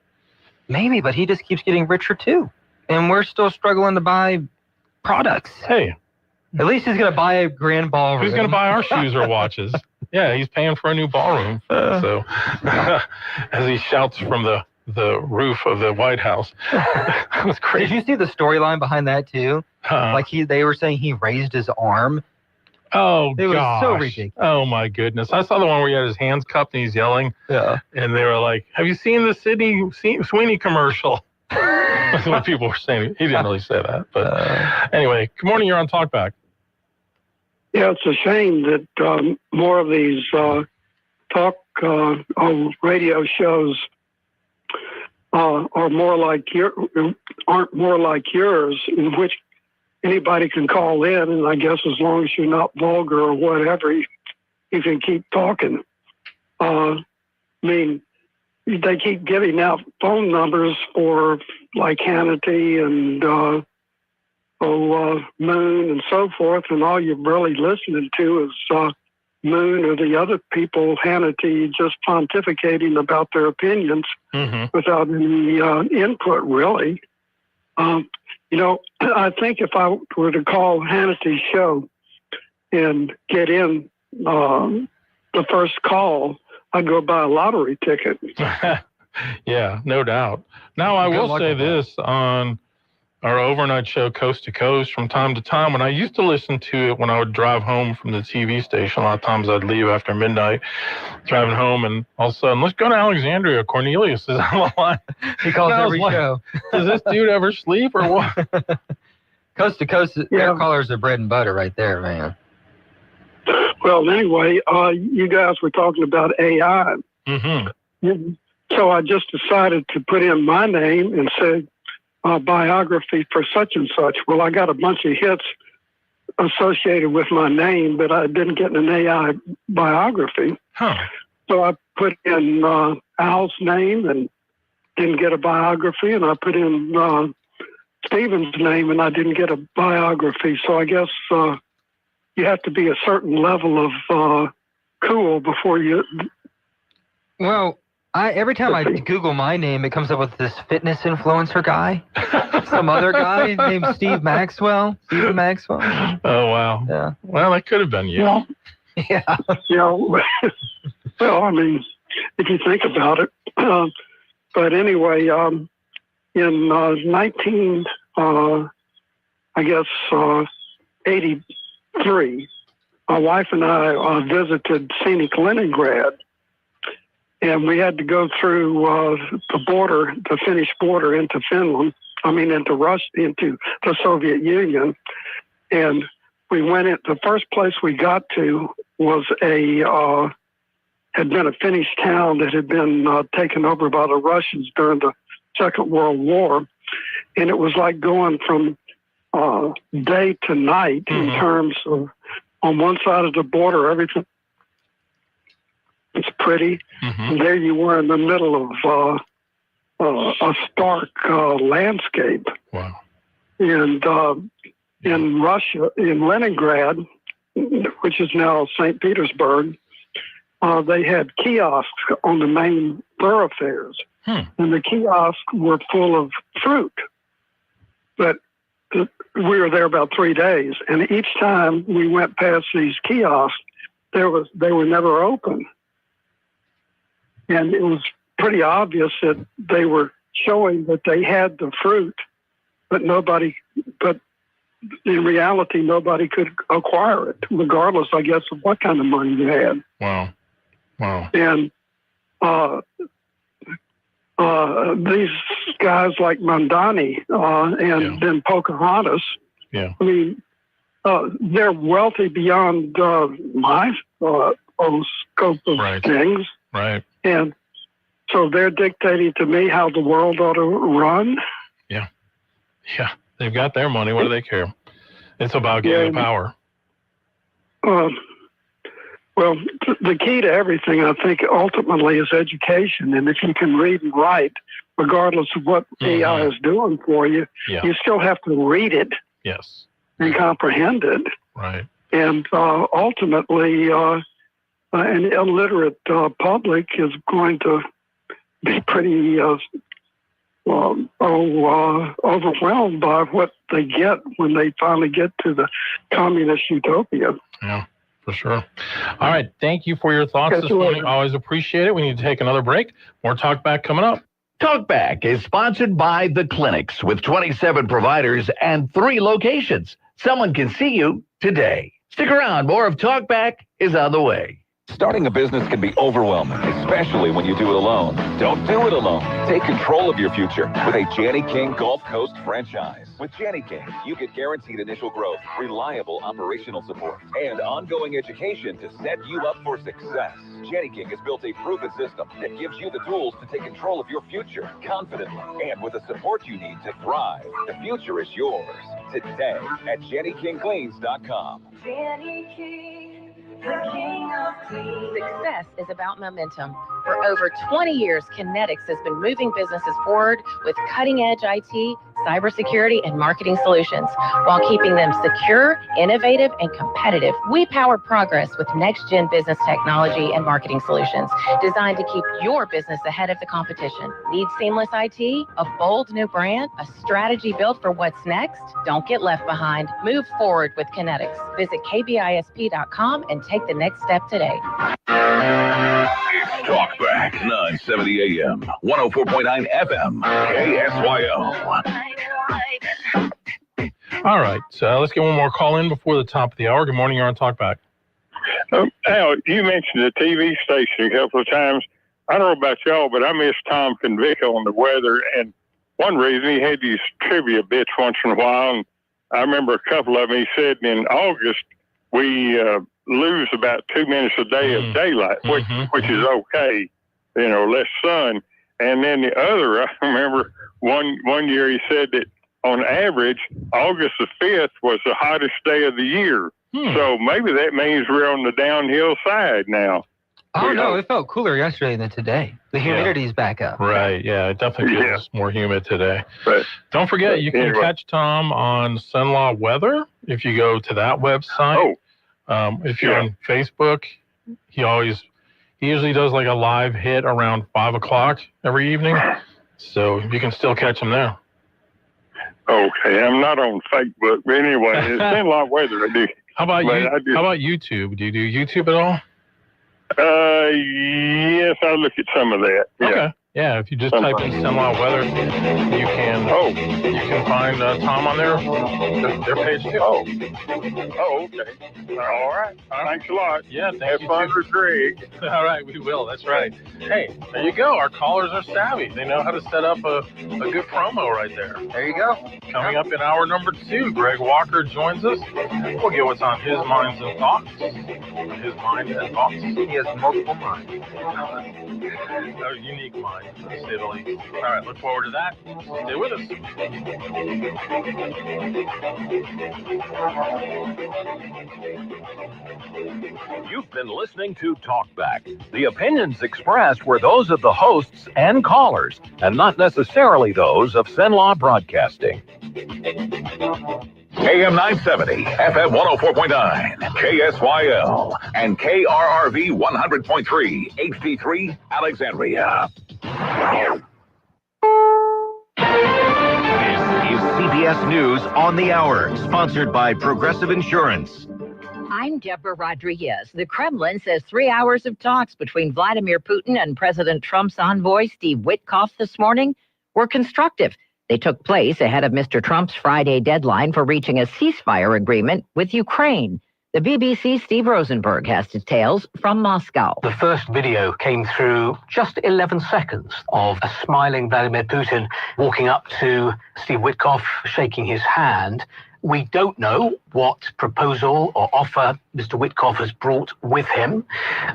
maybe, but he just keeps getting richer too. And we're still struggling to buy products. Hey. At least he's going to buy a grand ballroom. Who's going to buy our shoes or watches? Yeah, he's paying for a new ballroom. So, as he shouts from the roof of the White House. That was crazy. Did you see the storyline behind that too? Like they were saying he raised his arm. Oh, it was so ridiculous. Oh my goodness! I saw the one where he had his hands cupped and he's yelling. Yeah. And they were like, "Have you seen the Sydney Sweeney commercial?" That's what people were saying. He didn't really say that, but anyway. Good morning. You're on Talkback. Yeah, it's a shame that more of these talk radio shows are more like aren't more like yours, in which anybody can call in, and I guess as long as you're not vulgar or whatever, you can keep talking. I mean, they keep giving out phone numbers for like Hannity and Moon and so forth, and all you're really listening to is Moon or the other people, Hannity, just pontificating about their opinions without any input, really. I think if I were to call Hannity's show and get in the first call, I'd go buy a lottery ticket. Yeah, no doubt. Now, I will say this on our overnight show, Coast to Coast, from time to time, when I used to listen to it when I would drive home from the TV station, a lot of times I'd leave after midnight, driving home, and all of a sudden, let's go to Alexandria. Cornelius is on the line. He calls every show. Does this dude ever sleep or what? Coast to Coast, air callers are bread and butter right there, man. Well, anyway, you guys were talking about AI. So I just decided to put in my name and said, biography for such and such. Well, I got a bunch of hits associated with my name, but I didn't get an AI biography. So I put in Al's name and didn't get a biography, and I put in Stephen's name and I didn't get a biography. So I guess you have to be a certain level of cool before you... Well, every time I Google my name, it comes up with this fitness influencer guy. Some other guy named Steve Maxwell. Stephen Maxwell. Oh, wow. Yeah. Well, that could have been you. Yeah. Well, I mean, if you think about it. But anyway, in 83, my wife and I visited scenic Leningrad. And we had to go through the border, the Finnish border into Finland, into Russia, into the Soviet Union. And we went in, the first place we got to was had been a Finnish town that had been taken over by the Russians during the Second World War. And it was like going from day to night in terms of, on one side of the border, everything. It's pretty. And there you were in the middle of a stark landscape. Wow. And in Russia, in Leningrad, which is now St. Petersburg, they had kiosks on the main thoroughfares. And the kiosks were full of fruit. But we were there about 3 days. And each time we went past these kiosks, they were never open. And it was pretty obvious that they were showing that they had the fruit, but in reality, nobody could acquire it, regardless, I guess, of what kind of money you had. Wow. And these guys like Mandani and then Pocahontas, they're wealthy beyond my scope of things. Right. And so they're dictating to me how the world ought to run. Yeah. They've got their money. What do they care? It's about getting power. Well, the key to everything, I think, ultimately is education. And if you can read and write, regardless of what AI is doing for you, you still have to read it. Yes. And comprehend it. Right. And ultimately, an illiterate public is going to be pretty overwhelmed by what they get when they finally get to the communist utopia. Yeah, for sure. All right. Thank you for your thoughts this morning. Always appreciate it. We need to take another break. More Talk Back coming up. Talk Back is sponsored by The Clinics with 27 providers and 3 locations. Someone can see you today. Stick around. More of Talk Back is on the way. Starting a business can be overwhelming, especially when you do it alone. Don't do it alone. Take control of your future with a Janney King Gulf Coast franchise. With Janney King, you get guaranteed initial growth, reliable operational support, and ongoing education to set you up for success. Janney King has built a proven system that gives you the tools to take control of your future confidently and with the support you need to thrive. The future is yours today at JannyKingCleans.com. Janney King. Success is about momentum. For over 20 years, Kinetics has been moving businesses forward with cutting-edge IT, cybersecurity, and marketing solutions while keeping them secure, innovative, and competitive. We power progress with next-gen business technology and marketing solutions designed to keep your business ahead of the competition. Need seamless IT, a bold new brand, a strategy built for what's next? Don't get left behind. Move forward with Kinetics. Visit kbisp.com and take the next step today. It's Talkback 970 AM, 104.9 FM, KSYO. All right, so let's get one more call in before the top of the hour. Good morning, you're on Talkback. Al, you mentioned the TV station a couple of times. I don't know about y'all, but I miss Tom Convico on the weather. And one reason he had these trivia bits once in a while. And I remember a couple of them. He said in August, we lose about 2 minutes a day of daylight, which is okay, less sun. And then the other, I remember one year he said that on average, August the 5th was the hottest day of the year. So maybe that means we're on the downhill side now. Oh, no, it felt cooler yesterday than today. The humidity's back up. Right, yeah, it definitely feels more humid today. But don't forget, you can catch Tom on Sunlaw Weather if you go to that website. If you're on Facebook, he usually does like a live hit around 5 o'clock every evening. So you can still catch him there. Okay, I'm not on Facebook, but anyway, it's Sunlaw Weather. I do. How about YouTube? Do you do YouTube at all? Yes, I look at some of that. Okay. Yeah, if you just type in Sunlaw Weather, you can find Tom on their page too. Okay. All right. Thanks a lot. Yeah, have fun with Greg. All right, we will. That's right. Hey, there you go. Our callers are savvy. They know how to set up a good promo right there. There you go. Coming up in hour number 2, Greg Walker joins us. We'll get what's on his minds and thoughts. His mind and thoughts. He has multiple minds. A unique mind. All right, look forward to that. Stay with us. You've been listening to Talkback. The opinions expressed were those of the hosts and callers, and not necessarily those of Sunlaw Broadcasting. AM 970, FM 104.9, KSYL, and KRRV 100.3, HD3, Alexandria. This is CBS News on the Hour, sponsored by Progressive Insurance. I'm Deborah Rodriguez. The Kremlin says 3 hours of talks between Vladimir Putin and President Trump's envoy, Steve Witkoff, this morning were constructive. They took place ahead of Mr. Trump's Friday deadline for reaching a ceasefire agreement with Ukraine. The BBC's Steve Rosenberg has details from Moscow. The first video came through just 11 seconds of a smiling Vladimir Putin walking up to Steve Witkoff, shaking his hand. We don't know what proposal or offer Mr. Witkoff has brought with him,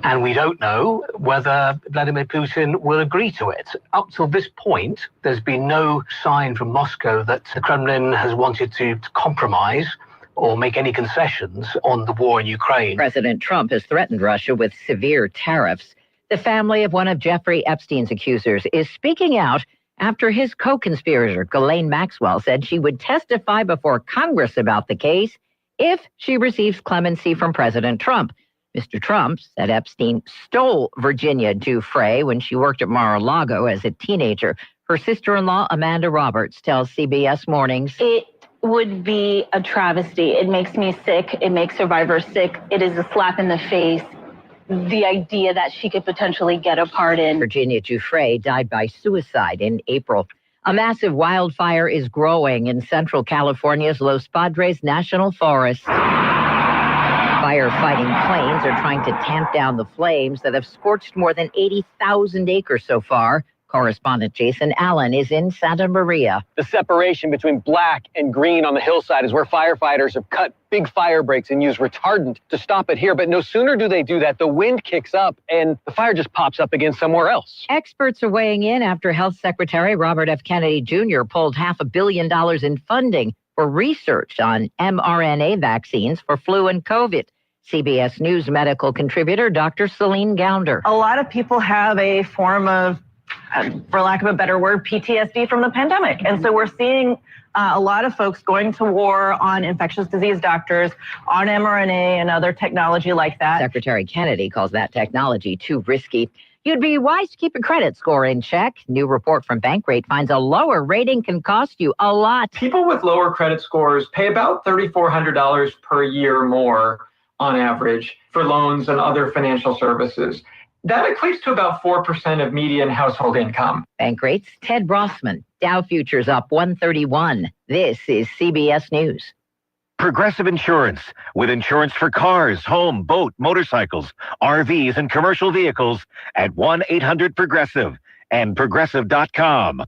and we don't know whether Vladimir Putin will agree to it. Up till this point, there's been no sign from Moscow that the Kremlin has wanted to compromise or make any concessions on the war in Ukraine. President Trump has threatened Russia with severe tariffs. The family of one of Jeffrey Epstein's accusers is speaking out after his co-conspirator, Ghislaine Maxwell, said she would testify before Congress about the case if she receives clemency from President Trump. Mr. Trump said Epstein stole Virginia Giuffre when she worked at Mar-a-Lago as a teenager. Her sister-in-law, Amanda Roberts, tells CBS Mornings, "It would be a travesty. It makes me sick. It makes survivors sick. It is a slap in the face. The idea that she could potentially get a pardon." Virginia Giuffre died by suicide in April. A massive wildfire is growing in central California's Los Padres National Forest. Firefighting planes are trying to tamp down the flames that have scorched more than 80,000 acres so far. Correspondent Jason Allen is in Santa Maria. The separation between black and green on the hillside is where firefighters have cut big fire breaks and used retardant to stop it here. But no sooner do they do that, the wind kicks up and the fire just pops up again somewhere else. Experts are weighing in after Health Secretary Robert F. Kennedy Jr. pulled $500 million in funding for research on mRNA vaccines for flu and COVID. CBS News medical contributor Dr. Celine Gounder. A lot of people have a form of, for lack of a better word, PTSD from the pandemic. And so we're seeing a lot of folks going to war on infectious disease doctors, on mRNA and other technology like that. Secretary Kennedy calls that technology too risky. You'd be wise to keep your credit score in check. New report from Bankrate finds a lower rating can cost you a lot. People with lower credit scores pay about $3,400 per year more on average for loans and other financial services. That equates to about 4% of median household income. Bankrate's Ted Rossman. Dow futures up 131. This is CBS News. Progressive Insurance, with insurance for cars, home, boat, motorcycles, RVs, and commercial vehicles at 1-800-PROGRESSIVE and Progressive.com.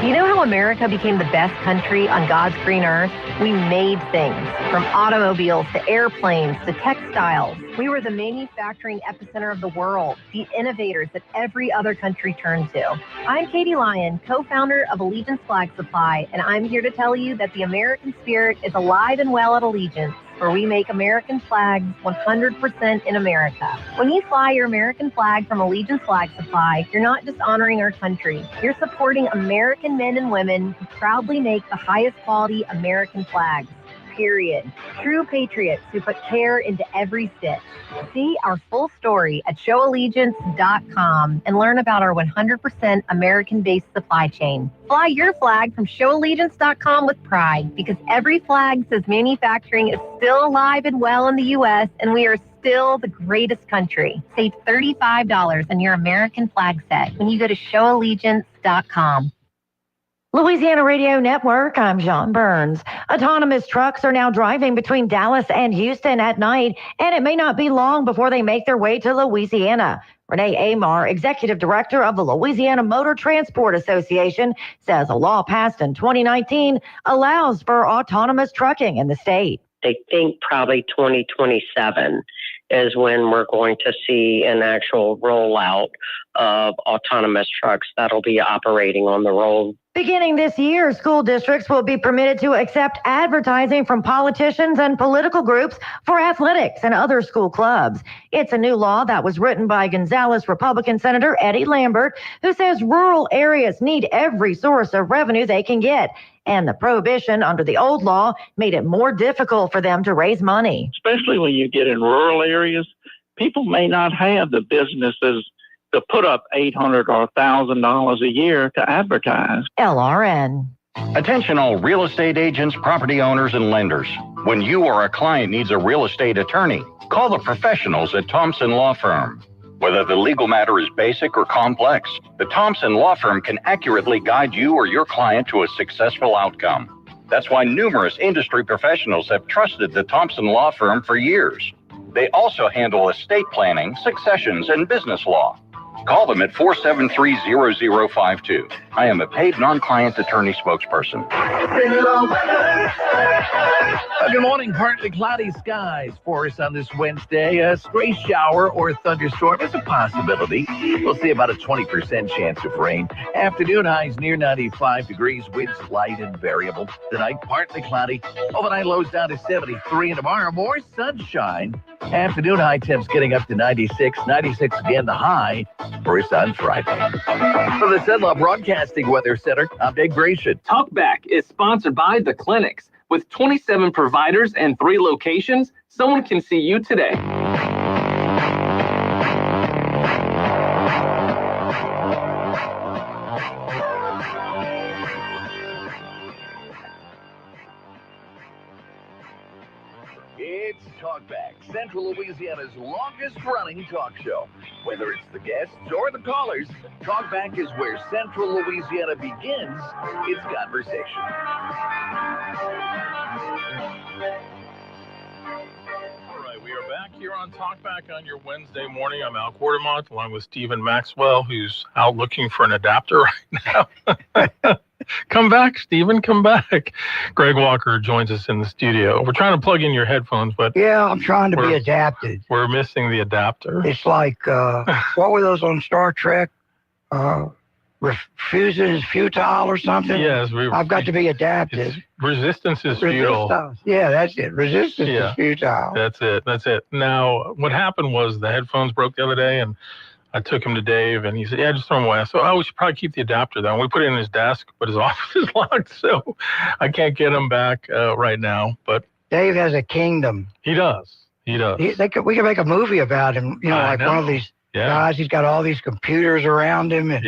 You know how America became the best country on God's green earth? We made things, from automobiles to airplanes to textiles. We were the manufacturing epicenter of the world, the innovators that every other country turned to. I'm Katie Lyon, co-founder of Allegiance Flag Supply, and I'm here to tell you that the American spirit is alive and well at Allegiance, where we make American flags 100% in America. When you fly your American flag from Allegiance Flag Supply, you're not just honoring our country, you're supporting American men and women who proudly make the highest quality American flags. Period. True patriots who put care into every stitch. See our full story at showallegiance.com and learn about our 100% American-based supply chain. Fly your flag from showallegiance.com with pride, because every flag says manufacturing is still alive and well in the U.S. and we are still the greatest country. Save $35 on your American flag set when you go to showallegiance.com. Louisiana Radio Network, I'm John Burns. Autonomous trucks are now driving between Dallas and Houston at night, and it may not be long before they make their way to Louisiana. Renee Amar, executive director of the Louisiana Motor Transport Association, says a law passed in 2019 allows for autonomous trucking in the state. They think probably 2027 is when we're going to see an actual rollout of autonomous trucks that'll be operating on the road. Beginning this year, school districts will be permitted to accept advertising from politicians and political groups for athletics and other school clubs. It's a new law that was written by Gonzales Republican Senator Eddie Lambert, who says rural areas need every source of revenue they can get. And the prohibition under the old law made it more difficult for them to raise money. Especially when you get in rural areas, people may not have the businesses to put up $800 or $1,000 a year to advertise. LRN. Attention all real estate agents, property owners, and lenders. When you or a client needs a real estate attorney, call the professionals at Thompson Law Firm. Whether the legal matter is basic or complex, the Thompson Law Firm can accurately guide you or your client to a successful outcome. That's why numerous industry professionals have trusted the Thompson Law Firm for years. They also handle estate planning, successions, and business law. Call them at 473-0052. I am a paid non-client attorney spokesperson. Good morning. Partly cloudy skies for us on this Wednesday. A stray shower or thunderstorm is a possibility. We'll see about a 20% chance of rain. Afternoon highs near 95 degrees. Winds light and variable. Tonight, partly cloudy. Overnight lows down to 73. And tomorrow, more sunshine. Afternoon high temps getting up to 96. 96 again, the high for us on Friday. For the Cenla Broadcasting Weather Center, I'm Dave Gratian. Talkback is sponsored by The Clinics. With 27 providers and 3 locations, someone can see you today. It's Talkback, Central Louisiana's longest-running talk show. Whether it's the guests or the callers, Talkback is where Central Louisiana begins its conversation. All right, we are back here on Talkback on your Wednesday morning. I'm Al Quartermont, along with Stephen Maxwell, who's out looking for an adapter right now. Come back, Stephen, come back. Greg Walker joins us in the studio. We're trying to plug in your headphones, but... Yeah, I'm trying to be adapted. We're missing the adapter. It's like, what were those on Star Trek? refusing is futile or something? Yes, I've got to be adapted. Resistance is futile. Yeah, that's it. Resistance is futile. That's it. Now, what happened was the headphones broke the other day, and I took him to Dave, and he said, yeah, just throw them away. So, we should probably keep the adapter, though. And we put it in his desk, but his office is locked, so I can't get him back right now. But Dave has a kingdom. He does. We can make a movie about him, like one of these guys. He's got all these computers around him. And,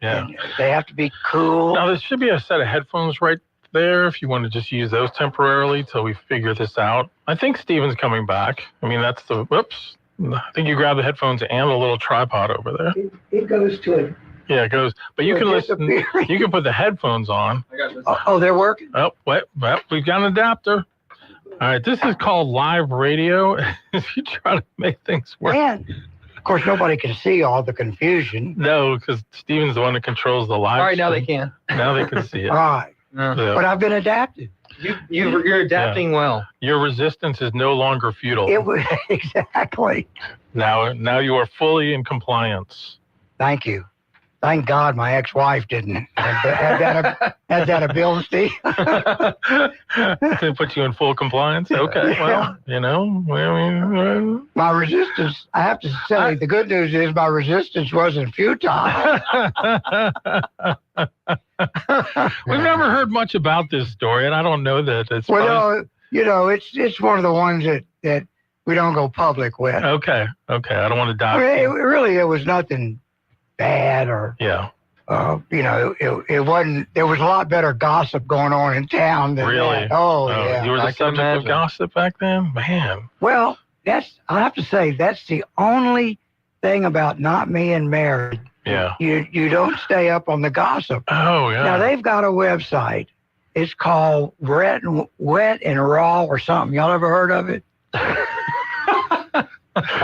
and they have to be cool. Now, there should be a set of headphones right there if you want to just use those temporarily till we figure this out. I think Steven's coming back. I mean, that's the, whoops. I think you grab the headphones and the little tripod over there. It goes to it. Yeah, it goes. But you can listen. You can put the headphones on. Oh, they're working? Oh, well, we've got an adapter. All right, this is called live radio. If you try to make things work. Man, of course, nobody can see all the confusion. No, because Steven's the one that controls the live. All right, now stream. they can. Now they can see it. All right. Yeah. But I've been adapted. You're adapting well. Your resistance is no longer futile. It was exactly. Now you are fully in compliance. Thank you. Thank God my ex-wife didn't have that ability. To put you in full compliance? Okay, well, my resistance, I have to say, the good news is my resistance wasn't futile. We've never heard much about this story, and I don't know that it's... Well, it's one of the ones that we don't go public with. Okay, I don't want to dive. It was nothing bad or it wasn't. There was a lot better gossip going on in town than really. That. Yeah. You were the subject of gossip back then, man. Well, I have to say that's the only thing about not being married. Yeah. You don't stay up on the gossip. Oh yeah. Now they've got a website. It's called Wet and Raw or something. Y'all ever heard of it? I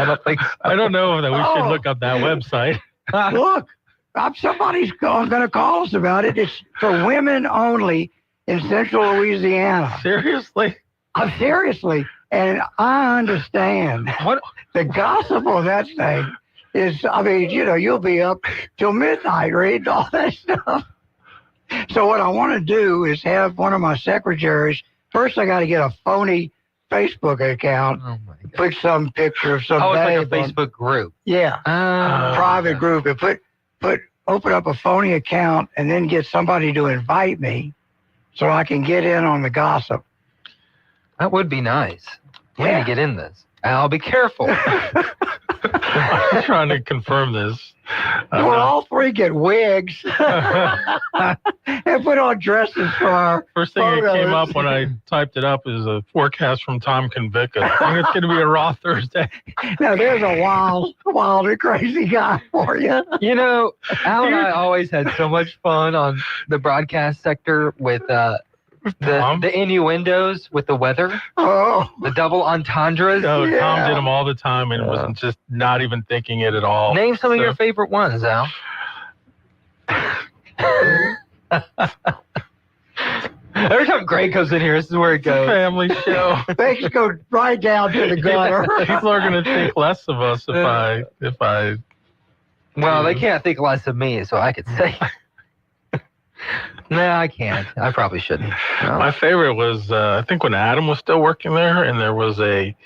don't think so. I don't know that we should look up that website. Look, somebody's going to call us about it. It's for women only in Central Louisiana. Seriously? Seriously. And I understand. What the gossip on that thing is, you'll be up till midnight reading all that stuff. So what I want to do is have one of my secretaries. First, I got to get a phony Facebook account. Oh my God. Put some picture of some it's like a babe Facebook group. Yeah. Private group. And open up a phony account and then get somebody to invite me so I can get in on the gossip. That would be nice. We need to get in this. I'll be careful. I'm trying to confirm this. We'll all three get wigs and put on dresses for our first thing photos. that came up when I typed it up is a forecast from Tom Convica. I think it's going to be a raw Thursday. Now, there's a wild and crazy guy for you. Al and I always had so much fun on the broadcast sector with the innuendos with the weather. Oh. The double entendres. Oh, yeah. Tom did them all the time and wasn't just not even thinking it at all. Name some of your favorite ones, Al. Every time Greg comes in here, this is where it goes. Family show. Things go right down to the gutter. People are going to think less of us if I. Well, they can't think less of me, so I could say. No, I can't. I probably shouldn't. No. My favorite was, I think, when Adam was still working there, and there was a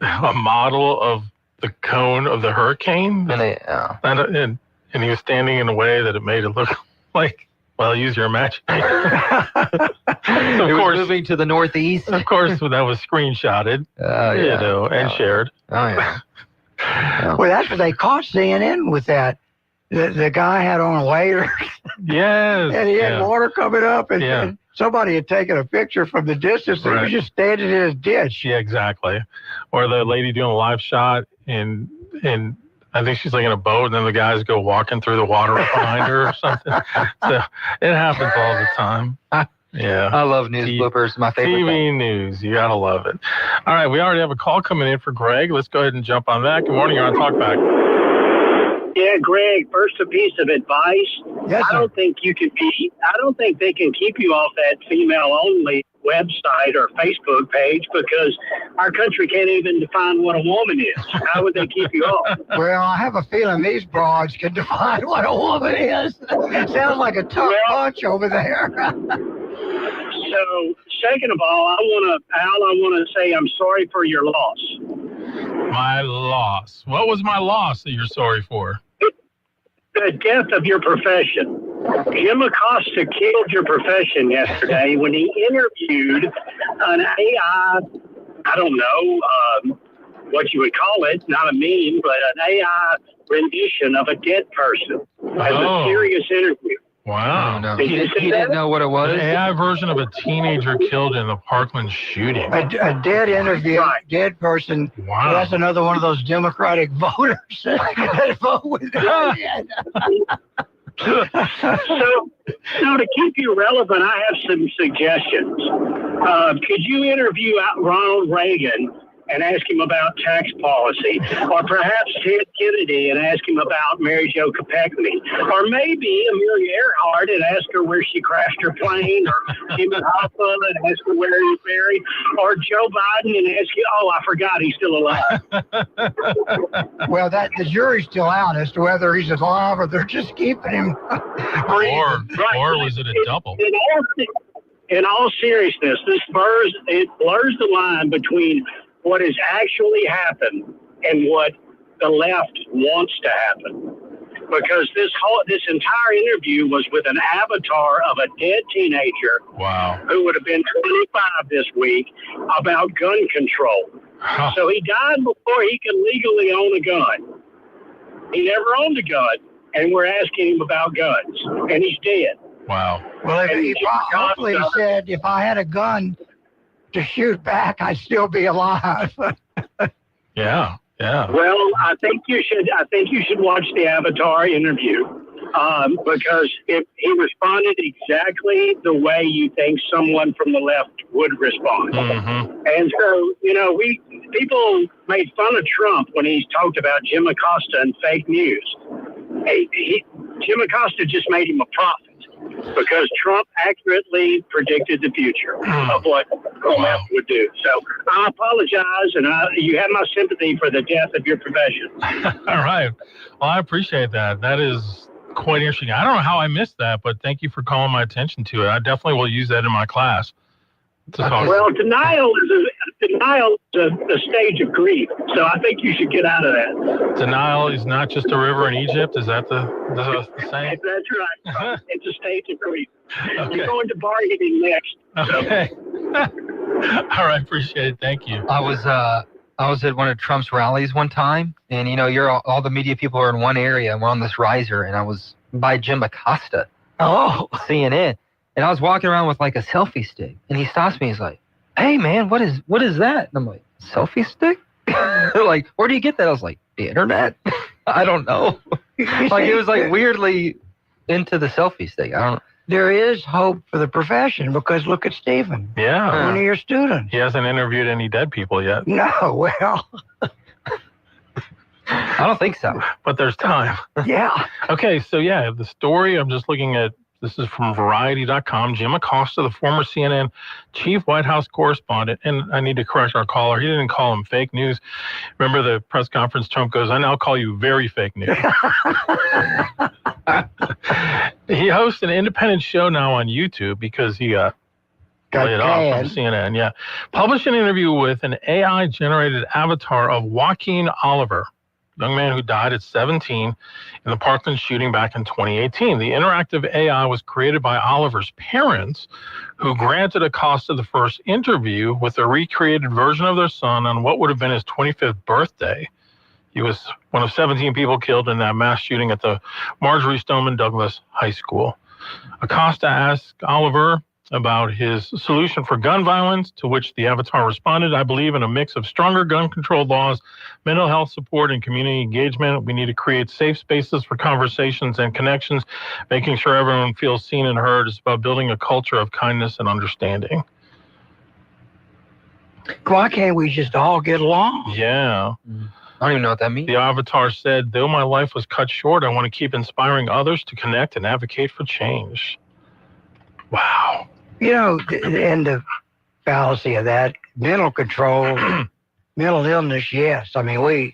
model of the cone of the hurricane. And he was standing in a way that it made it look like, well, use your imagination. It was moving to the northeast. Of course, that was screenshotted, and shared. Oh, yeah. Well, that's what they caught CNN with that. The guy had on waders. Yes. And he had water coming up, and somebody had taken a picture from the distance, and he was just standing in his ditch. Yeah, exactly. Or the lady doing a live shot, and I think she's like in a boat, and then the guys go walking through the water behind her or something. So it happens all the time. Yeah. I love news bloopers. My favorite TV thing. news. You got to love it. All right. We already have a call coming in for Greg. Let's go ahead and jump on that. Good morning. You're on Talkback. Yeah, Greg, first a piece of advice. Yes, I don't think they can keep you off that female only website or Facebook page because our country can't even define what a woman is. How would they keep you off? Well, I have a feeling these broads can define what a woman is. Sounds like a tough punch over there. So, second of all, I want to say I'm sorry for your loss. My loss. What was my loss that you're sorry for? The death of your profession. Jim Acosta killed your profession yesterday when he interviewed an AI, I don't know what you would call it, not a meme, but an AI rendition of a dead person as a serious interview. Wow. No. Did you see He that? didn't know what it was. An AI version of a teenager killed in the Parkland shooting. A dead interview, dead person. Wow. That's another one of those Democratic voters that vote with their head. So to keep you relevant, I have some suggestions. Could you interview Ronald Reagan and ask him about tax policy, or perhaps Ted Kennedy and ask him about Mary Jo Kopechne, or maybe Amelia Earhart and ask her where she crashed her plane, or Jimmy Hoffa and ask her where he's buried, or Joe Biden and ask him, oh, I forgot he's still alive. Well, the jury's still out as to whether he's alive or they're just keeping him breathing. Or was it a double? In all seriousness, it blurs the line between what has actually happened and what the left wants to happen. Because this entire interview was with an avatar of a dead teenager who would have been 25 this week about gun control. So he died before he could legally own a gun. He never owned a gun, and we're asking him about guns, and he's dead. Wow. Well, hopefully he said, if I had a gun to shoot back, I'd still be alive. Yeah. Well, I think you should watch the Avatar interview because he responded exactly the way you think someone from the left would respond. Mm-hmm. And so, people made fun of Trump when he talked about Jim Acosta and fake news. Jim Acosta just made him a prophet, because Trump accurately predicted the future of what the left would do. So I apologize, and you have my sympathy for the death of your profession. All right. Well, I appreciate that. That is quite interesting. I don't know how I missed that, but thank you for calling my attention to it. I definitely will use that in my class. Well, denial is a stage of grief, so I think you should get out of that. Denial is not just a river in Egypt. Is that the saying? That's right. It's a stage of grief. Okay. You're going to bargaining next. Okay. All right. Appreciate it. Thank you. I was at one of Trump's rallies one time, and all the media people are in one area, and we're on this riser, and I was by Jim Acosta. CNN. And I was walking around with like a selfie stick, and he stops me. He's like, "Hey man, what is that?" And I'm like, "Selfie stick?" They're like, "Where do you get that?" I was like, "The internet." I don't know. Like it was like weirdly into the selfie stick. I don't. There is hope for the profession because look at Stephen. Yeah. One of your students. He hasn't interviewed any dead people yet. No, well. I don't think so. But there's time. Yeah. Okay, so the story I'm just looking at. This is from Variety.com. Jim Acosta, the former CNN chief White House correspondent, and I need to correct our caller. He didn't call him fake news. Remember the press conference, Trump goes, "I now call you very fake news." He hosts an independent show now on YouTube because he got laid off from CNN. Yeah. Published an interview with an AI-generated avatar of Joaquin Oliver, young man who died at 17 in the Parkland shooting back in 2018. The interactive AI was created by Oliver's parents, who granted Acosta the first interview with a recreated version of their son on what would have been his 25th birthday. He was one of 17 people killed in that mass shooting at the Marjorie Stoneman Douglas High School. Acosta asked Oliver about his solution for gun violence, to which the avatar responded, "I believe in a mix of stronger gun control laws, mental health support, and community engagement. We need to create safe spaces for conversations and connections. Making sure everyone feels seen and heard is about building a culture of kindness and understanding." Why can't we just all get along? Yeah. I don't even know what that means. The avatar said, "Though my life was cut short, I want to keep inspiring others to connect and advocate for change." Wow. And fallacy of that. Mental control, mental illness, yes. I mean,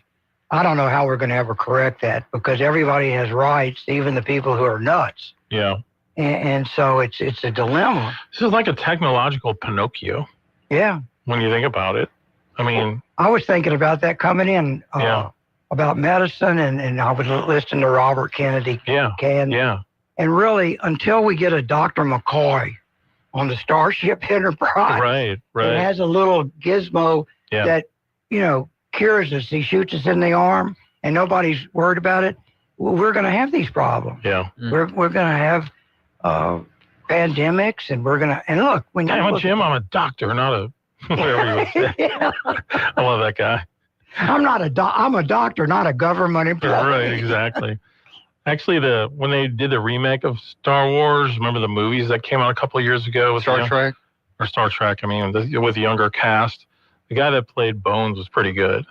I don't know how we're going to ever correct that because everybody has rights, even the people who are nuts. Yeah. And so it's a dilemma. This is like a technological Pinocchio. Yeah. When you think about it. I mean, I was thinking about that coming in. About medicine, and I was listening to Robert Kennedy. Yeah. And really, until we get a Dr. McCoy on the Starship Enterprise, right. It has a little gizmo that, cures us. He shoots us in the arm, and nobody's worried about it. We're going to have these problems. Yeah. We're going to have pandemics, and we're going to. And look, when Jim, I'm a doctor, not a whatever you would say. I love that guy. I'm a doctor, not a government employee. Right, exactly. Actually, when they did the remake of Star Wars, remember the movies that came out a couple of years ago with Star Trek? Or Star Trek, I mean, with the younger cast. The guy that played Bones was pretty good.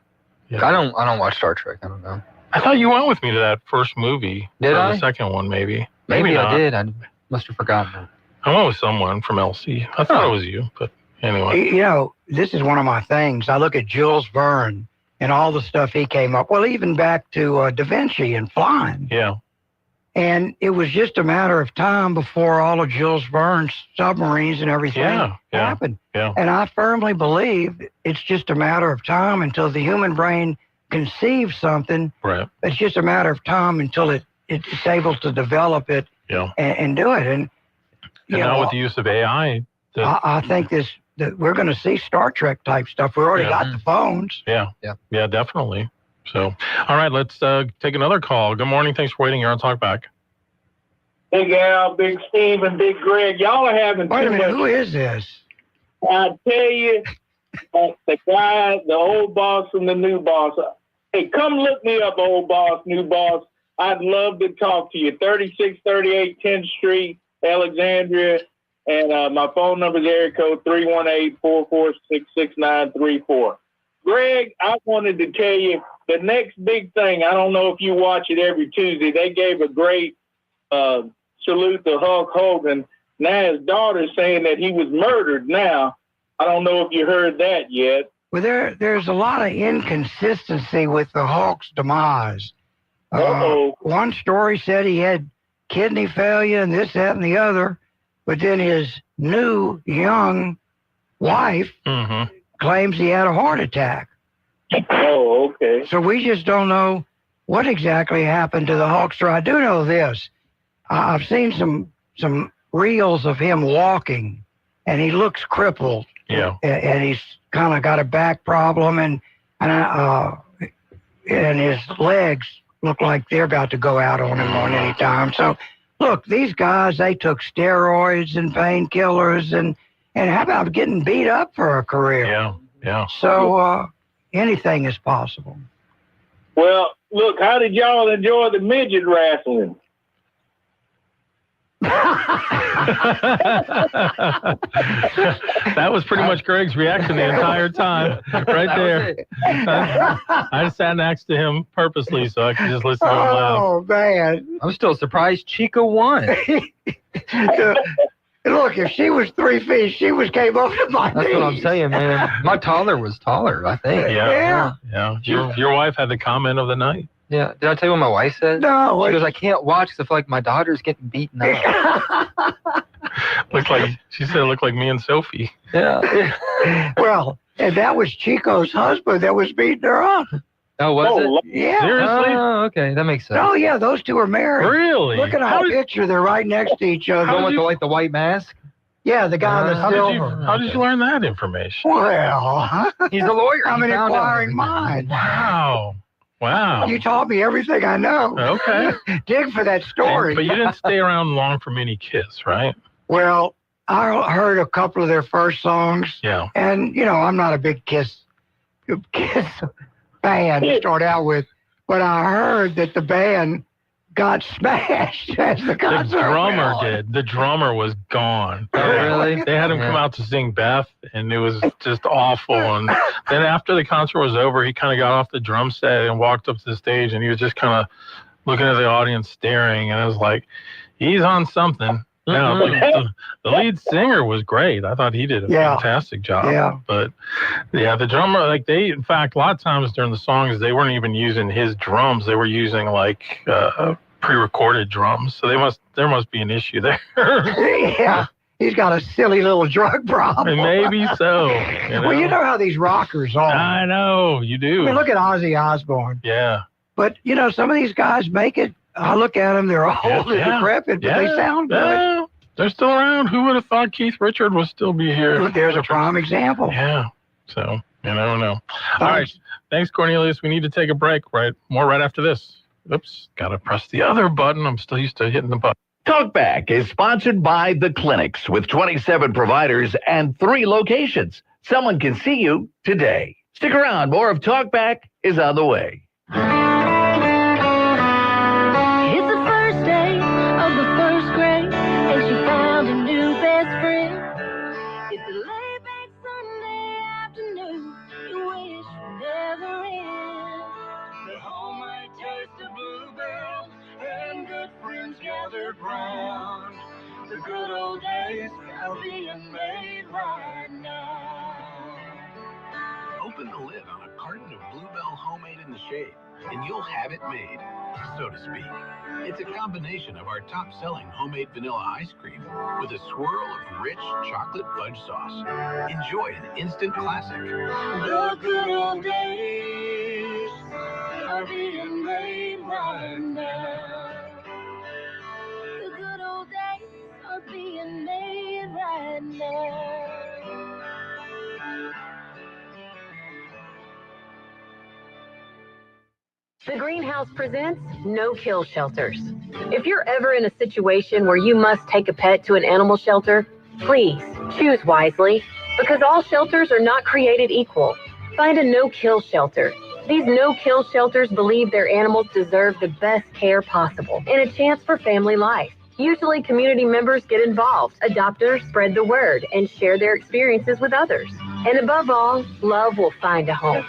I don't watch Star Trek. I don't know. I thought you went with me to that first movie. Did or I? The second one, maybe. Maybe not. I did. I must have forgotten. I went with someone from LC. I thought it was you, but anyway. This is one of my things. I look at Jules Verne and all the stuff he came up. Well, even back to Da Vinci and flying. Yeah. And it was just a matter of time before all of Jules Verne's submarines and everything happened. Yeah. And I firmly believe it's just a matter of time until the human brain conceives something. Right. It's just a matter of time until it's able to develop it and do it. And now with the use of AI. I think that we're going to see Star Trek type stuff. We already got the phones. Yeah, definitely. So, all right, let's take another call. Good morning. Thanks for waiting. You're on Talkback. Hey, Gal, Big Steve, and Big Greg. Y'all are having Wait a too minute. much. Who is this? I tell you, the guy, the old boss and the new boss. Hey, come look me up, old boss, new boss. I'd love to talk to you. 3638 10th Street, Alexandria. And my phone number is area code 318-446-6934. Greg, I wanted to tell you the next big thing. I don't know if you watch it every Tuesday. They gave a great salute to Hulk Hogan. Now his daughter's saying that he was murdered now. I don't know if you heard that yet. Well, there's a lot of inconsistency with the Hulk's demise. One story said he had kidney failure and this, that, and the other. But then his new young wife claims he had a heart attack. Oh, okay. So we just don't know what exactly happened to the Hulkster. I do know this. I've seen some reels of him walking, and he looks crippled. Yeah. And he's kind of got a back problem, and his legs look like they're about to go out on him on any time. So, look, these guys, they took steroids and painkillers, and how about getting beat up for a career? Yeah. So anything is possible. Well, look, how did y'all enjoy the midget wrestling? That was pretty much Greg's reaction the entire time, right there. I just sat next to him purposely so I could just listen to him laugh. Oh, man. I'm still surprised Chico won. Look, if she was 3 feet, she came over to my That's knees. what I'm saying, man. My toddler was taller, I think. Yeah. Your wife had the comment of the night. Yeah. Did I tell you what my wife said? No. She goes, I can't watch because I feel like my daughter's getting beaten up. She said it looked like me and Sophie. Yeah. Well, and that was Chico's husband that was beating her up. Oh, was it? Yeah. Seriously? Oh, okay. That makes sense. Oh, yeah, those two are married. Really? Look at our picture. They're right next to each other. The one with the white mask? Yeah, the guy in the silver. How did you learn that information? Well, he's a lawyer. I'm an He found inquiring out. mind. Wow. You taught me everything I know. Okay. Dig for that story. But you didn't stay around long for Mini Kiss, right? Well, I heard a couple of their first songs. Yeah. And, I'm not a big Kiss fan to start out with, but I heard that the band got smashed as the concert The drummer went on. did. The drummer was gone. Oh, really? They had him come out to sing Beth, and it was just awful. And then after the concert was over, he kind of got off the drum set and walked up to the stage, and he was just kind of looking at the audience, staring. And I was like, he's on something. Now, the lead singer was great. I thought he did a fantastic job. Yeah. But yeah, the drummer, like in fact, a lot of times during the songs, they weren't even using his drums. They were using like pre-recorded drums. So there must be an issue there. Yeah. He's got a silly little drug problem. Maybe so. Well, you know how these rockers are. I know, you do. I mean, look at Ozzy Osbourne. Yeah. But, some of these guys make it. I look at them, they're old and decrepit, but they sound good. Yeah. They're still around. Who would have thought Keith Richard would still be here? Look, there's a prime example. Yeah. So, you never know. All right. Thanks, Cornelius. We need to take a break, right? More right after this. Oops. Got to press the other button. I'm still used to hitting the button. Talkback is sponsored by The Clinics with 27 providers and 3 locations. Someone can see you today. Stick around. More of Talkback is on the way. It's the first day of the first grade, and she found a new best friend. It's a laid-back Sunday afternoon, you wish would never end. The homemade taste of bluebell and good friends gathered round. The good old days are being made right now. Open the lid on a carton of Bluebell Homemade in the Shade, and you'll have it made, so to speak. It's a combination of our top-selling homemade vanilla ice cream with a swirl of rich chocolate fudge sauce. Enjoy an instant classic. The good old days are being made right now. The good old days are being made right now. The Greenhouse presents No Kill Shelters. If you're ever in a situation where you must take a pet to an animal shelter, please choose wisely, because all shelters are not created equal. Find a no-kill shelter. These no-kill shelters believe their animals deserve the best care possible and a chance for family life. Usually community members get involved, adopters spread the word, and share their experiences with others. And above all, love will find a home.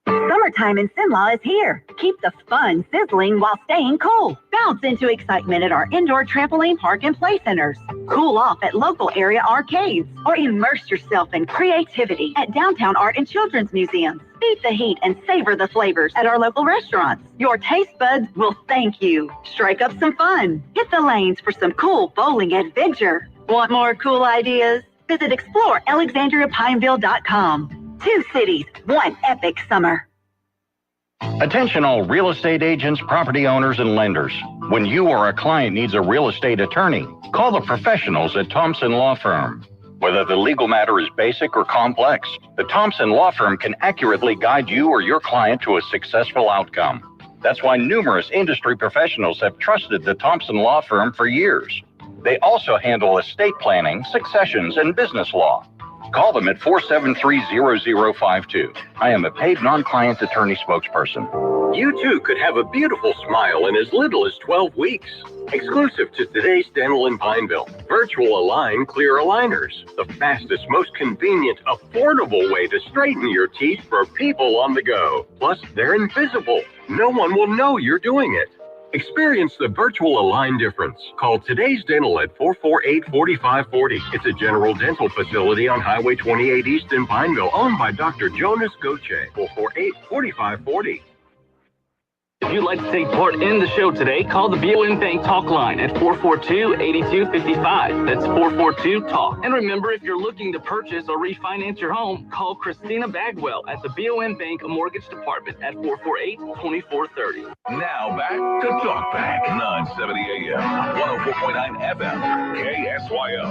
Summertime in Cenla is here. Keep the fun sizzling while staying cool. Bounce into excitement at our indoor trampoline park and play centers. Cool off at local area arcades. Or immerse yourself in creativity at downtown art and children's museums. Beat the heat and savor the flavors at our local restaurants. Your taste buds will thank you. Strike up some fun. Hit the lanes for some cool bowling adventure. Want more cool ideas? Visit explorealexandriapineville.com. 2 cities, 1 epic summer. Attention all real estate agents, property owners, and lenders. When you or a client needs a real estate attorney, call the professionals at Thompson Law Firm. Whether the legal matter is basic or complex, the Thompson Law Firm can accurately guide you or your client to a successful outcome. That's why numerous industry professionals have trusted the Thompson Law Firm for years. They also handle estate planning, successions, and business law. Call them at 473-0052. I am a paid non-client attorney spokesperson. You too could have a beautiful smile in as little as 12 weeks. Exclusive to Today's Dental in Pineville, Virtual Align Clear Aligners. The fastest, most convenient, affordable way to straighten your teeth for people on the go. Plus, they're invisible. No one will know you're doing it. Experience the Virtual Align difference. Call Today's Dental at 448-4540. It's a general dental facility on Highway 28 East in Pineville, owned by Dr. Jonas Goche. 448-4540. If you'd like to take part in the show today, call the BOM Bank Talk line at 442-8255. That's 442-TALK. And remember, if you're looking to purchase or refinance your home, call Christina Bagwell at the BOM Bank Mortgage Department at 448-2430. Now back to Talkback, 970 AM, 104.9 FM, KSYO.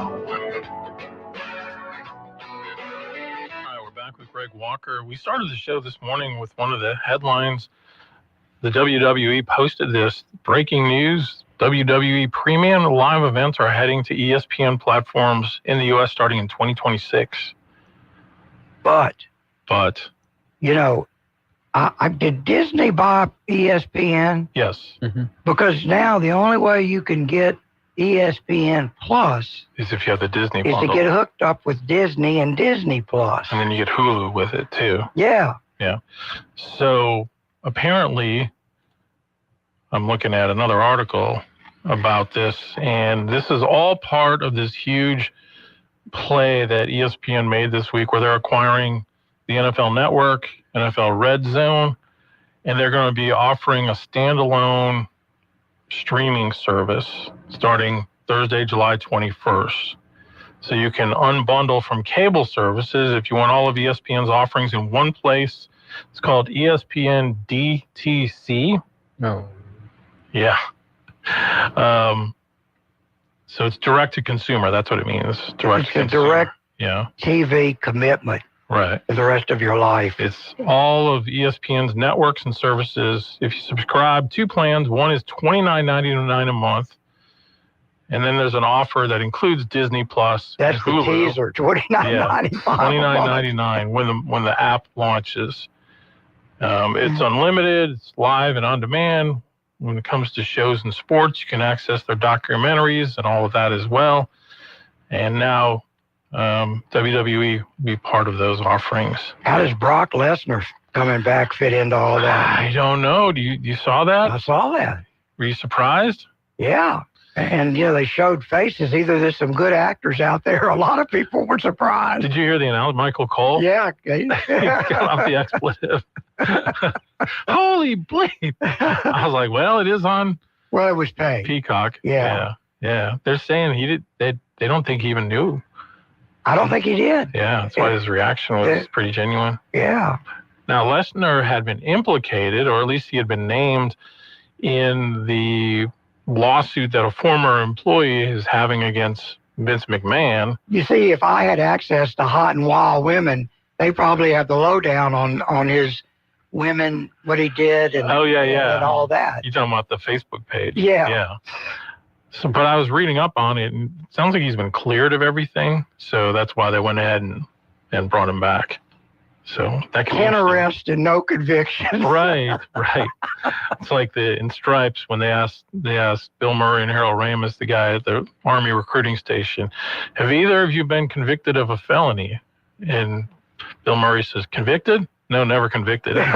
We're back with Greg Walker. We started the show this morning with one of the headlines. The WWE posted this breaking news. WWE premium live events are heading to ESPN platforms in the U.S. starting in 2026. But you know, did Disney buy ESPN? Yes. Mm-hmm. Because now the only way you can get ESPN Plus is if you have the Disney is bundle. to get hooked up with Disney and Disney Plus. And then you get Hulu with it too. Yeah. Yeah. So apparently, I'm looking at another article about this, and this is all part of this huge play that ESPN made this week where they're acquiring the NFL Network, NFL Red Zone, and they're going to be offering a standalone streaming service starting Thursday, July 21st. So you can unbundle from cable services if you want all of ESPN's offerings in one place. It's called ESPN DTC. No. Yeah. So it's direct to consumer. That's what it means. Direct to It's a consumer. direct Yeah. TV commitment Right. for the rest of your life. It's all of ESPN's networks and services. If you subscribe, 2 plans. One is $29.99 a month. And then there's an offer that includes Disney Plus. That's and the Hulu. teaser, $29.95. $29.99 when the app launches. It's unlimited. It's live and on demand. When it comes to shows and sports, you can access their documentaries and all of that as well. And now WWE will be part of those offerings. How does Brock Lesnar coming back fit into all that? I don't know. You saw that? I saw that. Were you surprised? Yeah. And, they showed faces. Either there's some good actors out there. A lot of people were surprised. Did you hear the announcement? Michael Cole? Yeah. He got off the expletive. Holy bleep. I was like, well, it is on Well, it was paid. Peacock. Yeah. Yeah. They're saying they don't think he even knew. I don't think he did. Yeah, that's why his reaction was pretty genuine. Yeah. Now, Lesnar had been implicated, or at least he had been named in the lawsuit that a former employee is having against Vince McMahon. You see, if I had access to hot and wild women, they probably have the lowdown on his women, what he did, and and all that. You're talking about the Facebook page. Yeah. So, but I was reading up on it, and it sounds like he's been cleared of everything. So that's why they went ahead and brought him back. So that can 10 arrests and no conviction. Right. It's like in Stripes when they asked Bill Murray and Harold Ramis, the guy at the Army recruiting station, have either of you been convicted of a felony? And Bill Murray says, convicted? No, never convicted. One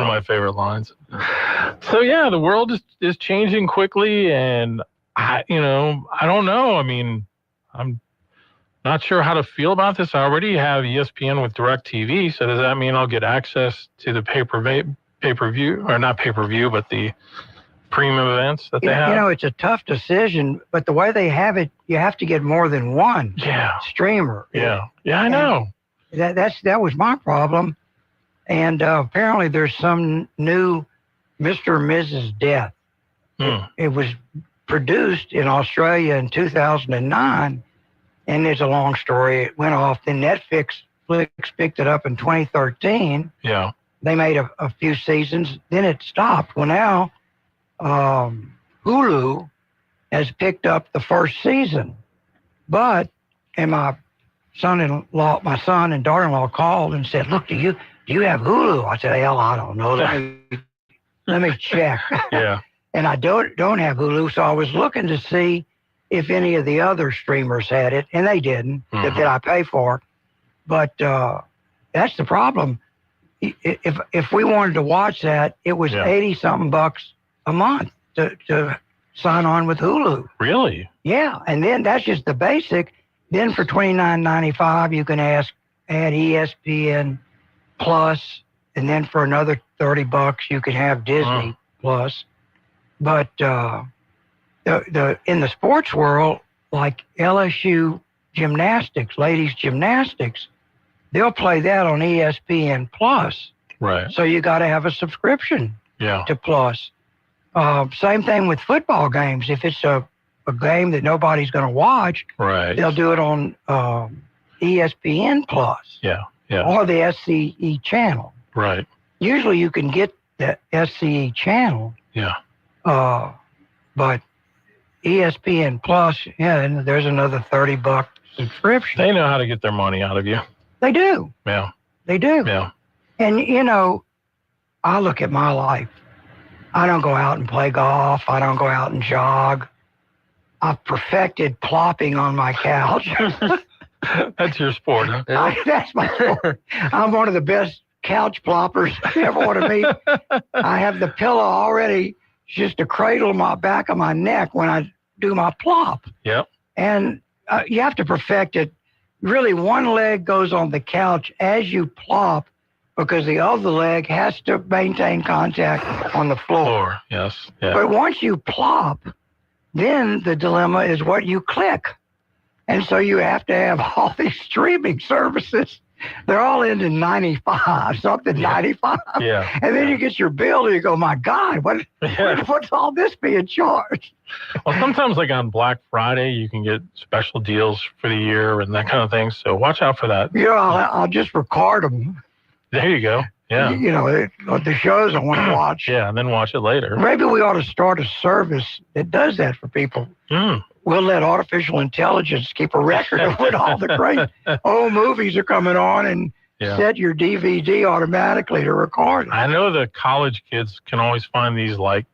of my favorite lines. So yeah, the world is changing quickly, and I don't know. I mean, I'm not sure how to feel about this. I already have ESPN with DirecTV, so does that mean I'll get access to the pay-per-view, or not pay-per-view, but the premium events that they have? It's a tough decision, but the way they have it, you have to get more than one streamer. Yeah, I know. That was my problem. And apparently there's some new Mr. and Mrs. Death. It was produced in Australia in 2009, and it's a long story. It went off. Then Netflix picked it up in 2013. Yeah. They made a few seasons. Then it stopped. Well, now Hulu has picked up the first season. And my son and daughter-in-law called and said, look, do you have Hulu? I said, hell, I don't know. Let me check. Yeah. And I don't have Hulu, so I was looking to see if any of the other streamers had it, and they didn't, that I pay for. But that's the problem. If we wanted to watch that, it was $80-something a month to sign on with Hulu. Really? Yeah, and then that's just the basic. Then for $29.95, you can add ESPN Plus, and then for another $30, you can have Disney Plus. But in the sports world, like LSU gymnastics, ladies gymnastics, they'll play that on ESPN Plus. Right. So you got to have a subscription to Plus. Same thing with football games. If it's a game that nobody's going to watch, they'll do it on ESPN Plus. Yeah. Or the SCE channel. Right. Usually you can get the SCE channel. Yeah. But ESPN Plus, and there's another $30 subscription. They know how to get their money out of you. They do. Yeah. They do. Yeah. And, I look at my life. I don't go out and play golf. I don't go out and jog. I've perfected plopping on my couch. That's your sport, huh? That's my sport. I'm one of the best couch ploppers ever want to meet. I have the pillow already just to cradle my back of my neck when I do my plop. Yep. And you have to perfect it. Really, one leg goes on the couch as you plop because the other leg has to maintain contact on the floor. Yes. Yeah. But once you plop, then the dilemma is what you click. And so you have to have all these streaming services. They're all into 95, something 95. Yeah. And then you get your bill and you go, my God, what's all this being charged? Well, sometimes like on Black Friday, you can get special deals for the year and that kind of thing. So watch out for that. You know, I'll just record them. There you go. Yeah. You know, the shows I want to watch. Yeah, and then watch it later. Maybe we ought to start a service that does that for people. We'll let artificial intelligence keep a record of when all the great old movies are coming on and set your DVD automatically to record it. I know the college kids can always find these like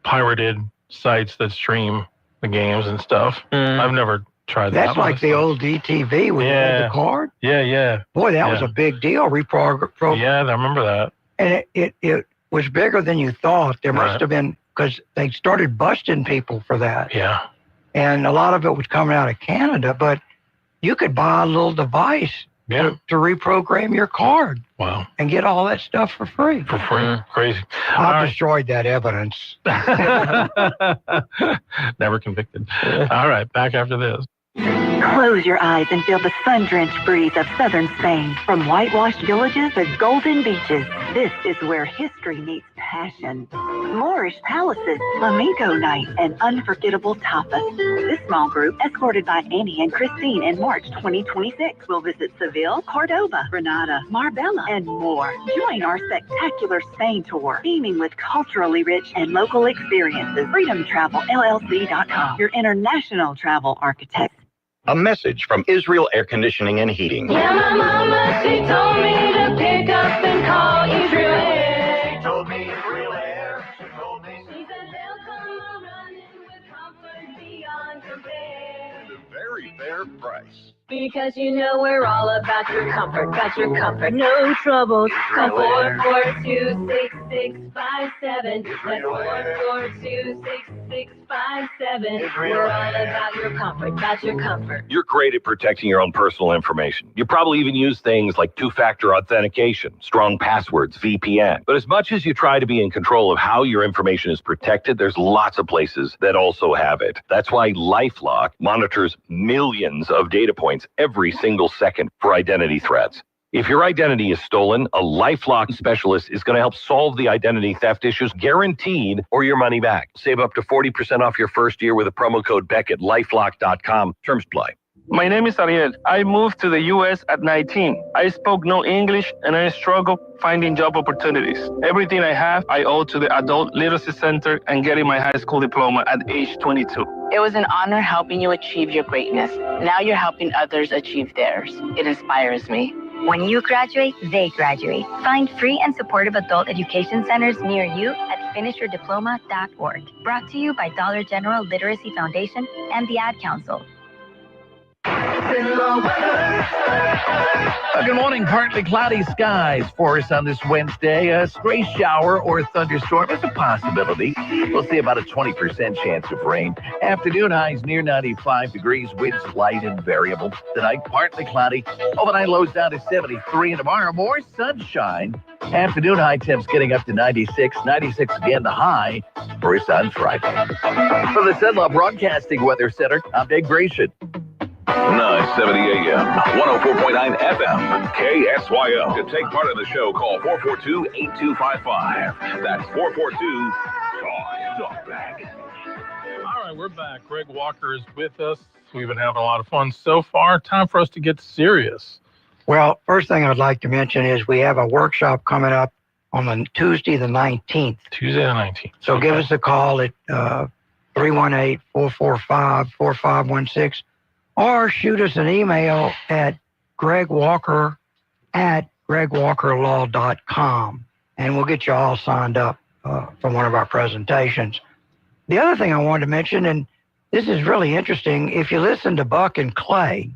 pirated sites that stream the games and stuff. I've never tried that. That's like the old DTV when you had the card. Yeah. Boy, that was a big deal. Yeah, I remember that. And it was bigger than you thought. There must have been, because they started busting people for that. Yeah. And a lot of it was coming out of Canada, but you could buy a little device to reprogram your card. Wow. And get all that stuff for free. For free. Crazy. I destroyed that evidence. Never convicted. All right, back after this. Close your eyes and feel the sun-drenched breeze of southern Spain. From whitewashed villages to golden beaches, this is where history meets passion. Moorish palaces, flamenco night, and unforgettable tapas. This small group, escorted by Annie and Christine in March 2026, will visit Seville, Cordoba, Granada, Marbella, and more. Join our spectacular Spain tour, beaming with culturally rich and local experiences. FreedomTravelLLC.com, your international travel architect. A message from Israel Air Conditioning and Heating. Yeah, my mama, she told me to pick up and call Israel Air. She told me Israel Air. She told me. She said they'll come running with comfort beyond compare. At a very fair price. Because you know we're all about your comfort, no troubles. Call 442-6657. That's 442-6657. We're all about your comfort, You're great at protecting your own personal information. You probably even use things like two-factor authentication, strong passwords, VPN. But as much as you try to be in control of how your information is protected, there's lots of places that also have it. That's why LifeLock monitors millions of data points every single second for identity threats. If your identity is stolen, a LifeLock specialist is going to help solve the identity theft issues, guaranteed, or your money back. Save up to 40% off your first year with a promo code Beck at LifeLock.com. Terms apply. My name is Ariel. I moved to the U.S. at 19. I spoke no English and I struggled finding job opportunities. Everything I have, I owe to the Adult Literacy Center and getting my high school diploma at age 22. It was an honor helping you achieve your greatness. Now you're helping others achieve theirs. It inspires me. When you graduate, they graduate. Find free and supportive adult education centers near you at finishyourdiploma.org. Brought to you by Dollar General Literacy Foundation and the Ad Council. Good morning. Partly cloudy skies for us on this Wednesday. A stray shower or thunderstorm is a possibility. We'll see about a 20% chance of rain. Afternoon highs near 95 degrees. Winds light and variable. Tonight, partly cloudy. Overnight lows down to 73. And tomorrow, more sunshine. Afternoon high temps getting up to 96. 96 again the high for us on Friday. From the Cenla Broadcasting Weather Center, I'm Dave Gratian. 970 AM, 104.9 FM, KSYO. To take part in the show, call 442-8255. That's 442-TALK-BACK. All right, we're back. Greg Walker is with us. We've been having a lot of fun so far. Time for us to get serious. Well, first thing I'd like to mention is we have a workshop coming up on the Tuesday the 19th. Tuesday the 19th. So give us a call at 318-445-4516. Or shoot us an email at gregwalker@gregwalkerlaw.com, and we'll get you all signed up for one of our presentations. The other thing I wanted to mention, and this is really interesting, if you listen to Buck and Clay,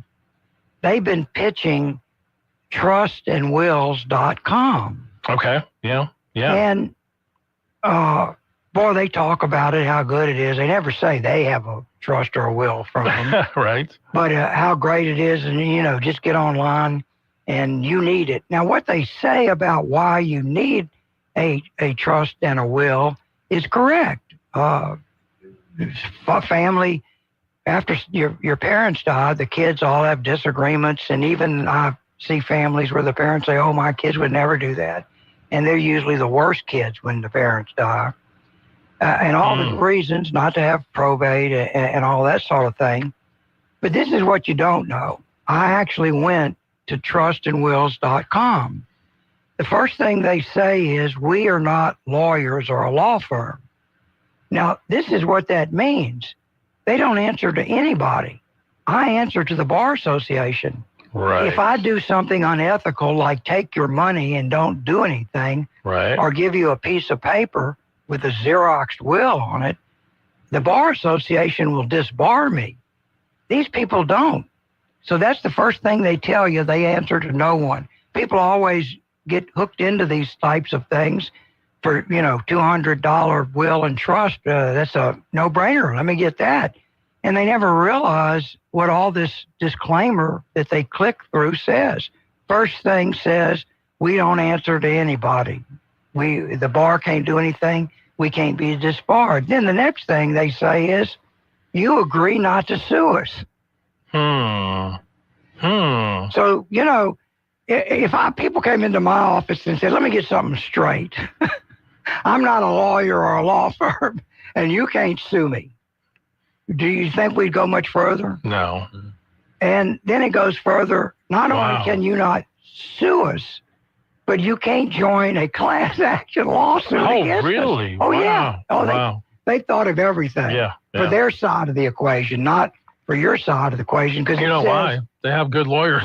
they've been pitching trustandwills.com. Okay. Yeah. Yeah. And boy, they talk about it, how good it is. They never say they have a trust or a will from them. Right. But how great it is, and just get online, and you need it. Now, what they say about why you need a trust and a will is correct. Family, after your parents die, the kids all have disagreements, and even I see families where the parents say, "Oh, my kids would never do that," and they're usually the worst kids when the parents die. And all the reasons not to have probate and all that sort of thing. But this is what you don't know. I actually went to trustandwills.com. The first thing they say is, we are not lawyers or a law firm. Now, this is what that means. They don't answer to anybody. I answer to the Bar Association. Right. If I do something unethical, like take your money and don't do anything, right, or give you a piece of paper with a Xeroxed will on it, the Bar Association will disbar me. These people don't. So that's the first thing they tell you. They answer to no one. People always get hooked into these types of things for, $200 will and trust. That's a no-brainer. Let me get that. And they never realize what all this disclaimer that they click through says. First thing says, we don't answer to anybody. The bar can't do anything. We can't be disbarred. Then the next thing they say is, you agree not to sue us. So, if people came into my office and said, let me get something straight. I'm not a lawyer or a law firm, and you can't sue me. Do you think we'd go much further? No. And then it goes further. Not only can you not sue us, but you can't join a class action lawsuit against really? us. Oh, Wow. yeah. Oh, wow. They thought of everything. Yeah. For their side of the equation, not for your side of the equation. Because You know why? They have good lawyers.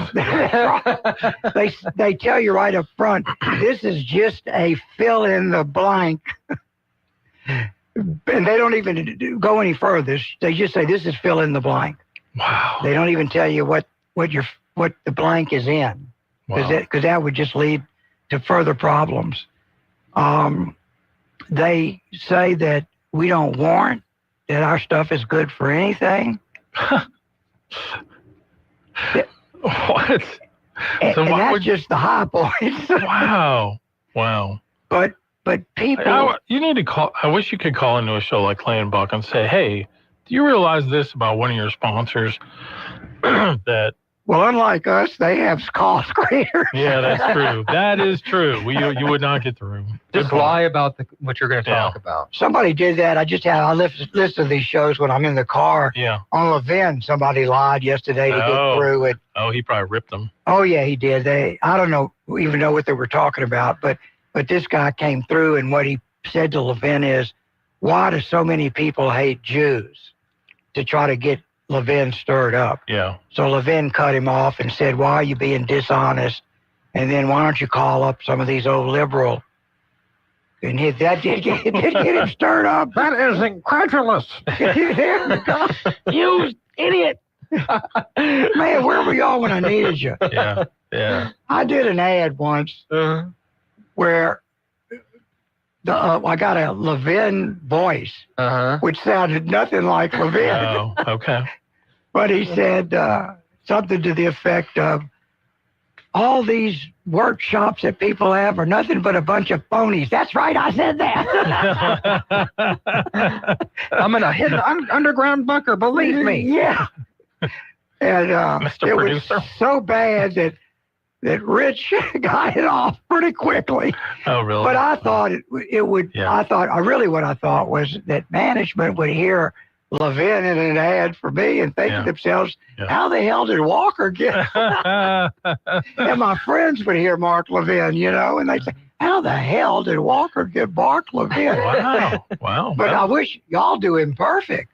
they tell you right up front, this is just a fill in the blank. And they don't even go any further. They just say, this is fill in the blank. Wow. They don't even tell you what the blank is in. Because that would just lead to further problems. They say that we don't warrant that our stuff is good for anything. What? And, So and why that's would- just the high points. Wow. Wow. But people... You need to call. I wish you could call into a show like Clay and Buck and say, hey, do you realize this about one of your sponsors? that Well, unlike us, they have call screeners. Yeah, that's true. That is true. You would not get through. Just lie about what you're going to talk about. Somebody did that. I listen to these shows when I'm in the car. Yeah. On Levin, somebody lied yesterday to get through it. Oh, he probably ripped them. Oh, yeah, he did. I don't even know what they were talking about, but this guy came through, and what he said to Levin is, why do so many people hate Jews? To try to get Levin stirred up. Yeah. So Levin cut him off and said, why are you being dishonest? And then why don't you call up some of these old liberal? And that did get him stirred up. That is incredulous. You idiot. Man, where were y'all when I needed you? Yeah, yeah. I did an ad once where I got a Levin voice, which sounded nothing like Levin. Oh, okay. But he said something to the effect of, all these workshops that people have are nothing but a bunch of phonies. That's right, I said that. I'm in a hidden underground bunker, believe me. Yeah. And Mr. it Producer. was so bad that Rich got it off pretty quickly. Oh, really? But I thought it would. Yeah. What I thought was that management would hear Levin in an ad for me and think to themselves, how the hell did Walker get? And my friends would hear Mark Levin, and they'd say, how the hell did Walker get Mark Levin? Wow. Wow. But I wish y'all do him perfect.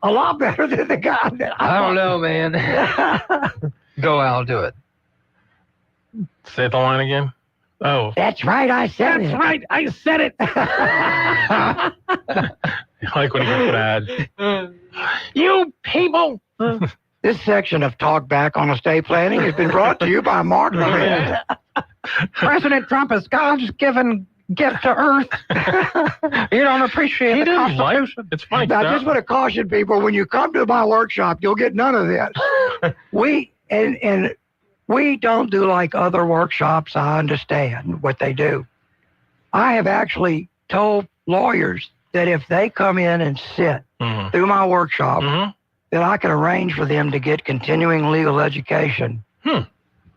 A lot better than the guy that I don't know, man. Go, Al, do it. Say the line again. Oh. That's right, I said it. That's right, I said it. Like when he gets mad. You people. This section of Talk Back on Estate Planning has been brought to you by Mark Levin. President Trump is God's given gift to Earth. You don't appreciate the Constitution. It's funny. Now, I just want to caution people, when you come to my workshop, you'll get none of this. We don't do like other workshops. I understand what they do. I have actually told lawyers that if they come in and sit through my workshop, that I can arrange for them to get continuing legal education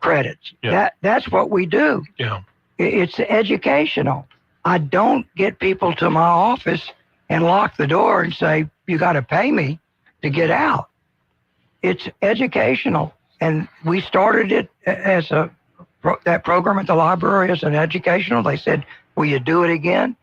credits. Yeah. That's what we do. Yeah. It's educational. I don't get people to my office and lock the door and say, you got to pay me to get out. It's educational. And we started it as that program at the library as an educational. They said, will you do it again?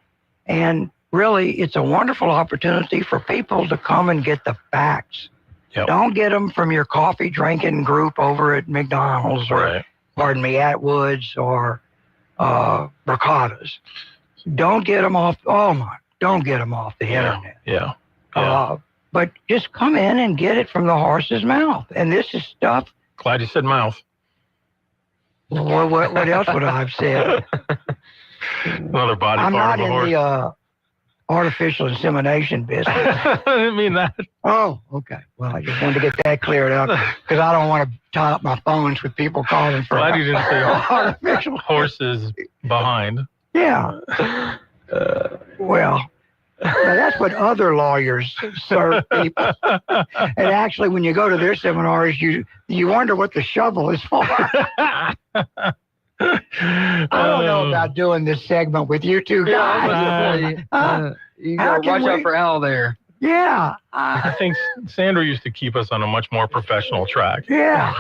And really, it's a wonderful opportunity for people to come and get the facts. Yep. Don't get them from your coffee drinking group over at McDonald's or, Atwood's or Ricotta's. Don't get them off. Don't get them off the internet. Yeah. But just come in and get it from the horse's mouth. And this is stuff. Glad you said mouth. What else would I have said? Another body I'm part not of a in horse. the artificial insemination business. I didn't mean that. Oh, okay. Well, I just wanted to get that cleared up because I don't want to tie up my phones with people calling for Glad you didn't say artificial horses behind. Yeah. Well, now that's what other lawyers serve people. And actually, when you go to their seminars, you wonder what the shovel is for. I don't know about doing this segment with you two guys. You gotta watch out for Al there. Yeah. I think Sandra used to keep us on a much more professional track. Yeah.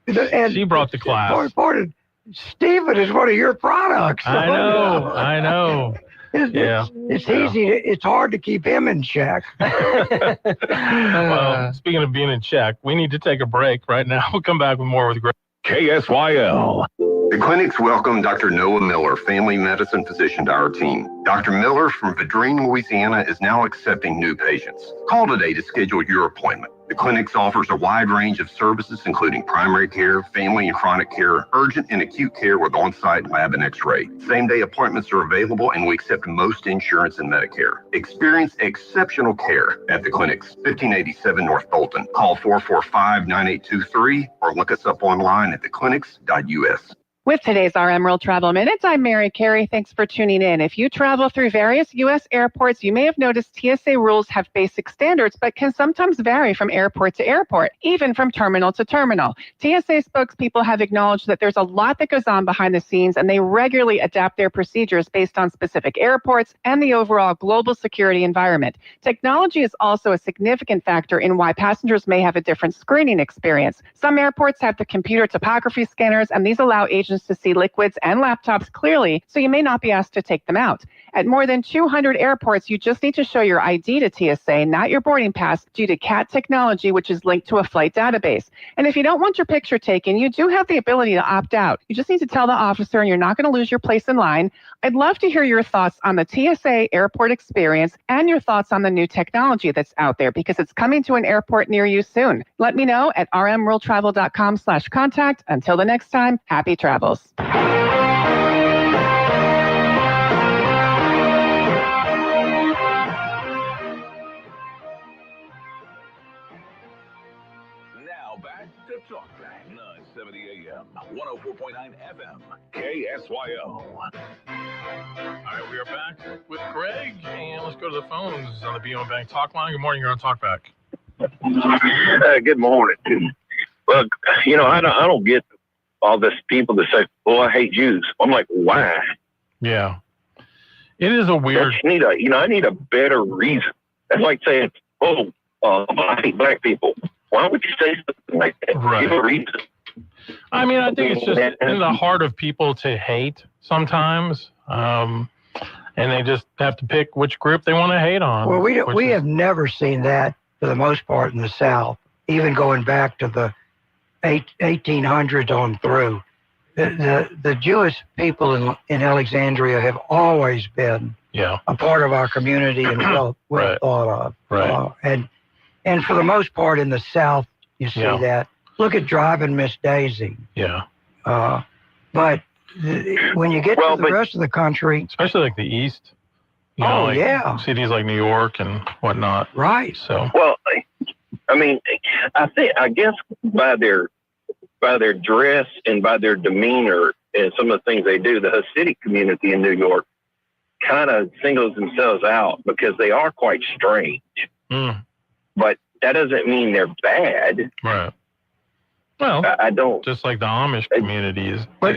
And She brought the class. more important, Stephen is one of your products. I know. It's easy. It's hard to keep him in check. Well, speaking of being in check, we need to take a break right now. We'll come back with more with Greg. KSYL. The clinics welcome Dr. Noah Miller, family medicine physician, to our team. Dr. Miller from Vadrine, Louisiana, is now accepting new patients. Call today to schedule your appointment. The clinics offers a wide range of services, including primary care, family and chronic care, urgent and acute care with on-site lab and x-ray. Same-day appointments are available, and we accept most insurance and Medicare. Experience exceptional care at the clinics, 1587 North Bolton. Call 445-9823 or look us up online at theclinics.us. With today's RM World Travel Minutes, I'm Mary Carey. Thanks for tuning in. If you travel through various U.S. airports, you may have noticed TSA rules have basic standards, but can sometimes vary from airport to airport, even from terminal to terminal. TSA spokespeople have acknowledged that there's a lot that goes on behind the scenes, and they regularly adapt their procedures based on specific airports and the overall global security environment. Technology is also a significant factor in why passengers may have a different screening experience. Some airports have the computer topography scanners, and these allow agents to see liquids and laptops clearly, so you may not be asked to take them out. At more than 200 airports, you just need to show your ID to TSA, not your boarding pass, due to CAT technology, which is linked to a flight database. And if you don't want your picture taken, you do have the ability to opt out. You just need to tell the officer, and you're not going to lose your place in line. I'd love to hear your thoughts on the TSA airport experience and your thoughts on the new technology that's out there, because it's coming to an airport near you soon. Let me know at rmworldtravel.com/contact. Until the next time, happy travels. Now back to Talk Back, 970 AM, 104.9 FM, KSYO. All right, we are back with Greg, and let's go to the phones on the BOM Bank Talk Line. Good morning, you're on Talkback. Good morning. Well, you know, I don't get all this people that say, "Oh, I hate Jews." I'm like, why? Yeah, it is a weird. I need a better reason. That's like saying, "Oh, I hate black people." Why would you say something like that? Right. Give a reason. I mean, I think it's just in the heart of people to hate sometimes, and they just have to pick which group they want to hate on. Well, we have never seen that for the most part in the South, even going back to the 1800s on through. The Jewish people in Alexandria have always been a part of our community and well thought of. Right. And And for the most part in the South, you see that. Look at Driving Miss Daisy. Yeah. But when you get to the rest of the country, especially like the East, you know, like cities like New York and whatnot. Right. So. Well, I mean, I guess by their dress and by their demeanor and some of the things they do, the Hasidic community in New York kind of singles themselves out because they are quite strange. But that doesn't mean they're bad. Right. Well, I don't. Just like the Amish community is. But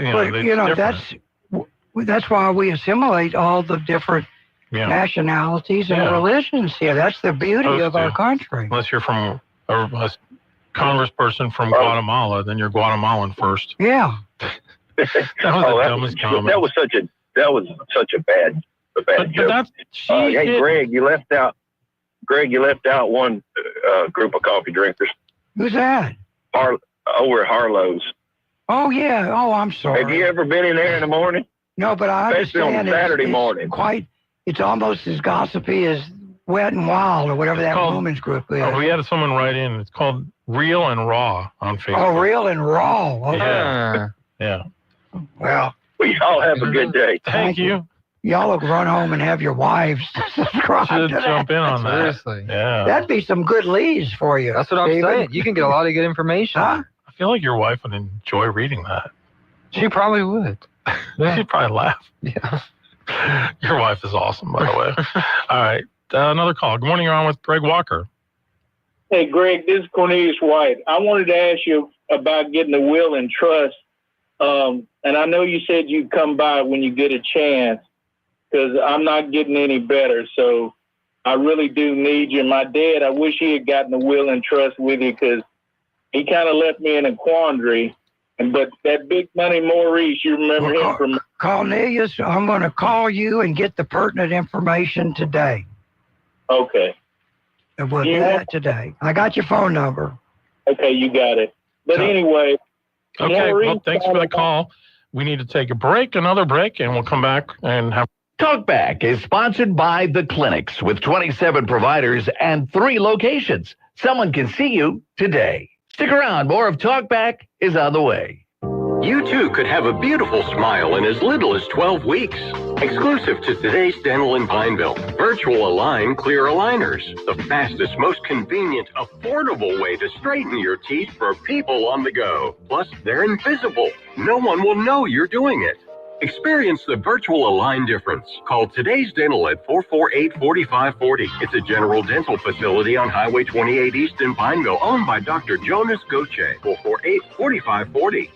that's why we assimilate all the different nationalities and religions here. That's the beauty of our country. Unless you're from a congressperson from Guatemala, then you're Guatemalan first. Yeah. That was the dumbest comment. That was such a bad joke. Hey, Greg, you left out one group of coffee drinkers. Who's that? Over at Harlow's. Oh yeah. Oh, I'm sorry. Have you ever been in there in the morning? No, but I Especially understand on Saturday morning. It's almost as gossipy as Wet and Wild or whatever that women's group is. Oh, we had someone write in. It's called Real and Raw on Facebook. Oh, Real and Raw. Okay. Yeah. Well, we all have a good day. Thank you. Y'all will run home and have your wives subscribe Should to that. jump in on that. Seriously. Yeah. That'd be some good leads for you. That's what I'm saying. You can get a lot of good information. Huh? I feel like your wife would enjoy reading that. She probably would. She'd probably laugh. Yeah. Your wife is awesome, by the way. All right. Another call. Good morning. You're on with Greg Walker. Hey, Greg, this is Cornelius White. I wanted to ask you about getting a will and trust. And I know you said you'd come by when you get a chance because I'm not getting any better. So I really do need you. My dad, I wish he had gotten a will and trust with you because he kind of left me in a quandary. But that Big Money Maurice, you remember him from... Cornelius, I'm going to call you and get the pertinent information today. Okay. And we'll do that today. I got your phone number. Okay, you got it. But anyway... Okay, well, thanks for the call. We need to take a break, another break, and we'll come back and have... Talkback is sponsored by The Clinics with 27 providers and 3 locations. Someone can see you today. Stick around. More of Talkback is on the way. You too could have a beautiful smile in as little as 12 weeks. Exclusive to today's Dental in Pineville, Virtual Align Clear Aligners, the fastest, most convenient, affordable way to straighten your teeth for people on the go. Plus, they're invisible. No one will know you're doing it. Experience the Virtual Align difference. Call Today's Dental at 448-4540. It's a general dental facility on Highway 28 East in Pineville, owned by Dr. Jonas Goche. 448-4540.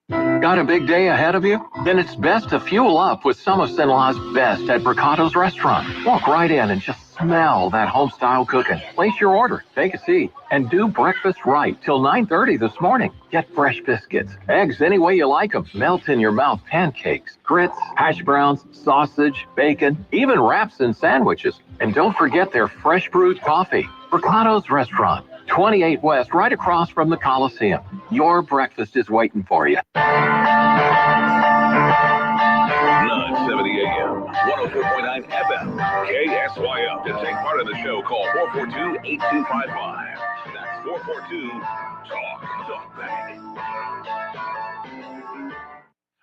Got a big day ahead of you? Then it's best to fuel up with some of Cenla's best at Bricato's restaurant. Walk right in and just smell that home-style cooking. Place your order, take a seat, and do breakfast right till 9:30 this morning. Get fresh biscuits, eggs any way you like them, melt in your mouth pancakes, grits, hash browns, sausage, bacon, even wraps and sandwiches. And don't forget their fresh brewed coffee. Bricato's Restaurant, 28 West, right across from the Coliseum. Your breakfast is waiting for you. 970 AM, 104.9 FM, KSYO. To take part in the show, call 442-8255. That's 442-TALK-TALKBACK.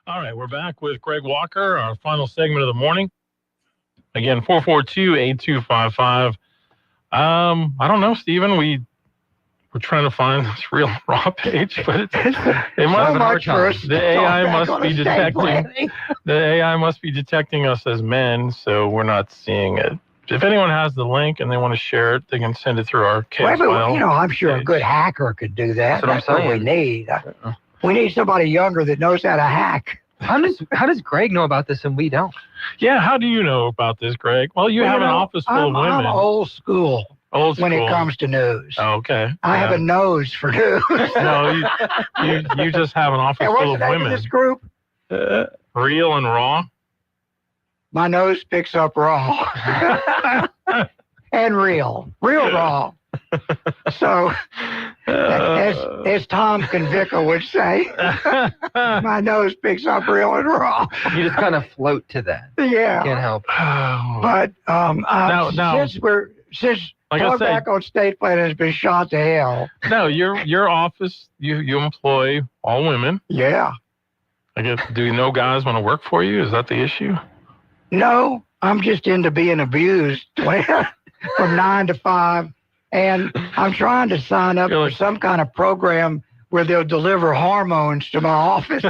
All right, we're back with Greg Walker, our final segment of the morning. Again, 442-8255. I don't know, Stephen. We're trying to find this Real and Raw page, but it must the AI must be detecting. The AI must be detecting us as men, so we're not seeing it. If anyone has the link and they want to share it, they can send it through our case file. I'm sure a good hacker could do that. That's what we need. We need somebody younger that knows how to hack. How does Greg know about this and we don't? Yeah, how do you know about this, Greg? Well, you have an office full of women. I'm old school. When it comes to news. Okay. I have a nose for news. No, you just have an office full of women. This group? Real and Raw? My nose picks up raw. And real. Real raw. So, as Tom Convica would say, my nose picks up real and raw. You just kind of float to that. Yeah. Can't help. But since Like I talk said- back on state plan has been shot to hell. No, your office, you employ all women. Yeah. I guess, do you know guys want to work for you? Is that the issue? No, I'm just into being abused from 9 to 5. And I'm trying to sign up for some kind of program where they'll deliver hormones to my office.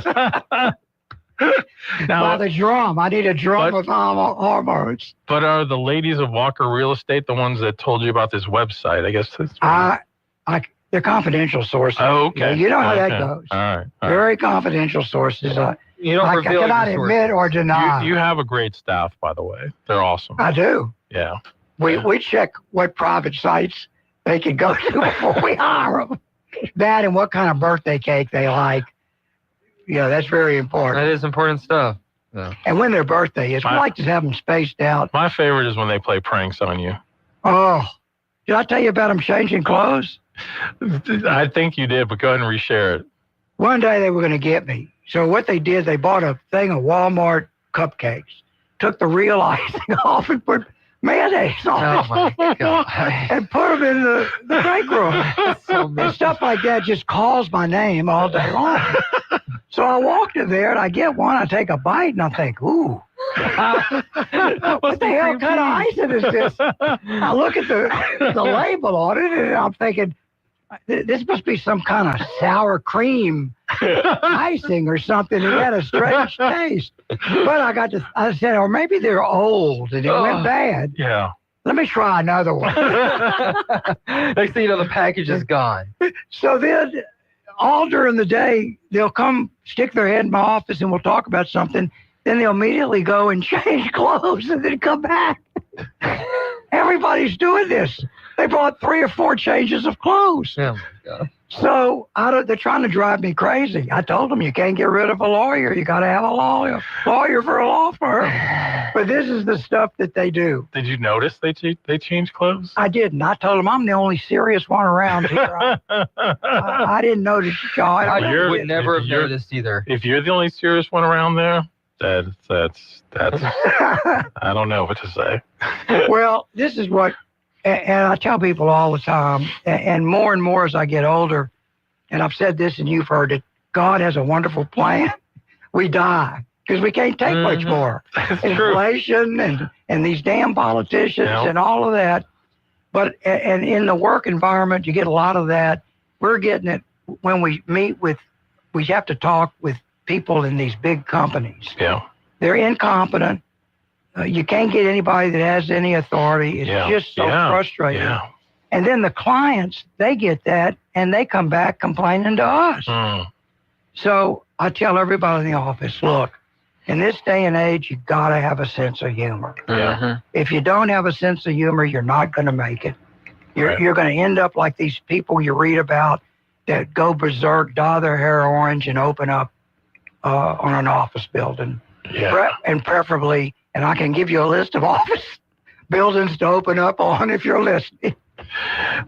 By the drum. I need a drum of hormones. But are the ladies of Walker Real Estate the ones that told you about this website? I guess that's They're confidential sources. Oh, okay. You know how that Okay. goes. All right. Very confidential sources. You don't I reveal cannot your admit or deny. You have a great staff, by the way. They're awesome. I do. Yeah. We check what private sites they can go to before we hire them. That and what kind of birthday cake they like. Yeah, that's very important. That is important stuff. Yeah. And when their birthday is, we like to have them spaced out. My favorite is when they play pranks on you. Oh, did I tell you about them changing clothes? I think you did, but go ahead and reshare it. One day they were going to get me. So what they did, they bought a thing of Walmart cupcakes, took the real icing off and put mayonnaise on Oh, my God. and put them in the break room. And stuff like that just calls my name all day long. So I walked in there and I get one, I take a bite and I think, ooh, what the hell kind of icing is this? I look at the label on it and I'm thinking, this must be some kind of sour cream icing or something. It had a strange taste. But I said, or maybe they're old and it went bad. Yeah. Let me try another one. Next thing you know, the package is gone. So then, all during the day, they'll come stick their head in my office and we'll talk about something. Then they'll immediately go and change clothes and then come back. Everybody's doing this. They bought 3 or 4 changes of clothes. Oh, my God. So they're trying to drive me crazy. I told them you can't get rid of a lawyer. You got to have a lawyer for a law firm. But this is the stuff that they do. Did you notice they changed clothes? I didn't. I told them I'm the only serious one around here. I didn't notice y'all. I would never have noticed either. If you're the only serious one around there, that's I don't know what to say. Well, this is what, and I tell people all the time, and more as I get older, and I've said this and you've heard it, God has a wonderful plan. We die because we can't take much more. Inflation and these damn politicians and all of that. But and in the work environment, you get a lot of that. We're getting it when we we have to talk with people in these big companies. Yeah. They're incompetent. You can't get anybody that has any authority. It's just so frustrating. Yeah. And then the clients, they get that, and they come back complaining to us. So I tell everybody in the office, look, in this day and age, you got to have a sense of humor. Yeah. If you don't have a sense of humor, you're not going to make it. You're going to end up like these people you read about that go berserk, dye their hair orange, and open up on an office building. Yeah. And preferably, and I can give you a list of office buildings to open up on if you're listening.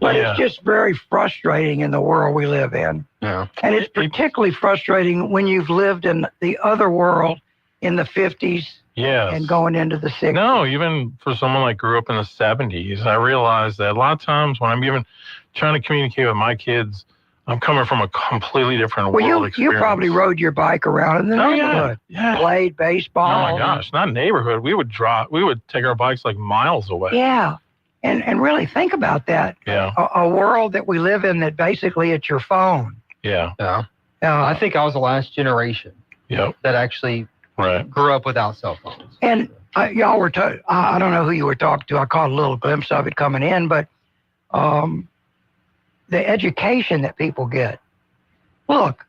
But it's just very frustrating in the world we live in. Yeah. And it's particularly frustrating when you've lived in the other world in the 50s and going into the 60s. No, even for someone like grew up in the 70s, I realized that a lot of times when I'm even trying to communicate with my kids, I'm coming from a completely different world Well, you experience. probably rode your bike around in the neighborhood. Yeah. Played baseball. Oh my gosh, not neighborhood. We would take our bikes like miles away. Yeah. And really think about that. Yeah. A world that we live in that basically it's your phone. Yeah. Yeah. I think I was the last generation that actually grew up without cell phones. And y'all were, I don't know who you were talking to. I caught a little glimpse of it coming in, but the education that people get. Look,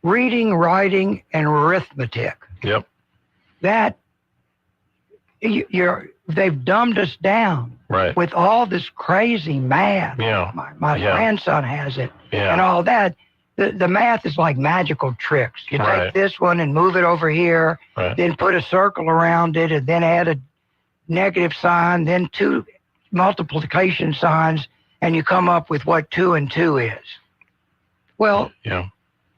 reading, writing, and arithmetic. Yep. That, they've dumbed us down with all this crazy math. Yeah. My grandson has it Yeah. and all that. The math is like magical tricks. You take this one and move it over here, then put a circle around it, and then add a negative sign, then 2 multiplication signs, and you come up with what 2 and 2 is. Well,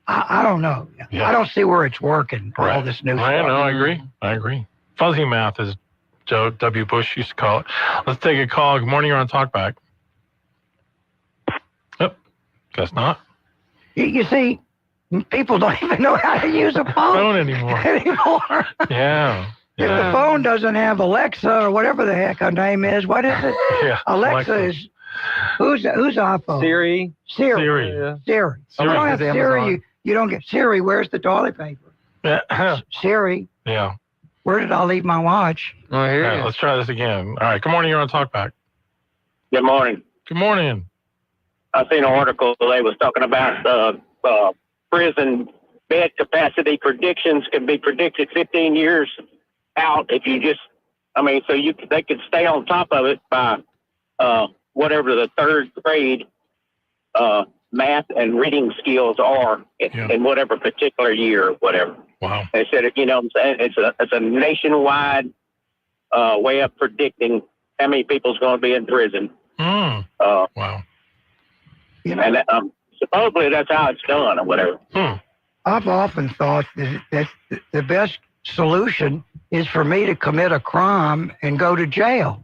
I don't know. I don't see where it's working, all this new stuff. No, I agree. Fuzzy math is George W. Bush used to call it. Let's take a call. Good morning, you're on Talkback. Yep, guess not. You see, people don't even know how to use a phone anymore. Yeah. If the phone doesn't have Alexa or whatever the heck her name is, what is it? Yeah, Alexa is who's iPhone? Siri. Siri. Siri. Siri. Siri. If you don't have Amazon. Siri, you don't get Siri. Where's the toilet paper? Yeah. Siri. Yeah. Where did I leave my watch? Oh, here All right, let's try this again. All right. Good morning. You're on Talkback. Good morning. Good morning. I seen an article they was talking about prison bed capacity predictions can be predicted 15 years out if you just, they could stay on top of it by whatever the third grade math and reading skills are in whatever particular year or whatever. Wow. They said, I'm saying it's a nationwide way of predicting how many people's going to be in prison. Wow. And supposedly that's how it's done or whatever. I've often thought that the best solution is for me to commit a crime and go to jail.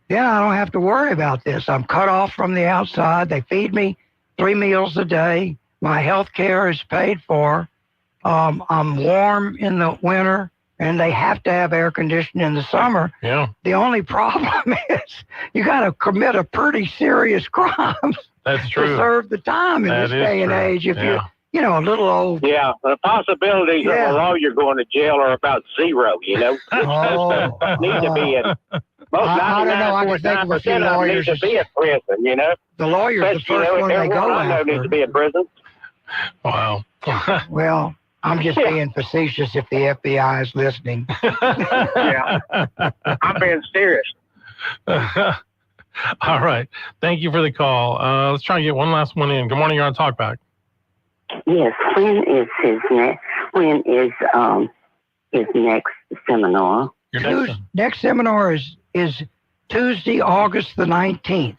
Then I don't have to worry about this. I'm cut off from the outside. They feed me 3 meals a day. My health care is paid for. I'm warm in the winter, and they have to have air conditioning in the summer. Yeah. The only problem is you got to commit a pretty serious crime That's true. to serve the time in That this is day and true. age. If Yeah. you're, a little old. Yeah, the possibilities of a lawyer going to jail are about zero, Oh. Need to be in. Most I don't know. I can think of a few 99.9% of them lawyers need to be in prison, The lawyer's the Especially, first one they go everyone I know after. needs to be in prison. Wow. Well, I'm just being facetious if the FBI is listening. Yeah. I'm being serious. All right. Thank you for the call. Let's try and get one last one in. Good morning. You're on Talkback. Yes. When is his next seminar? Next seminar is Tuesday, August the 19th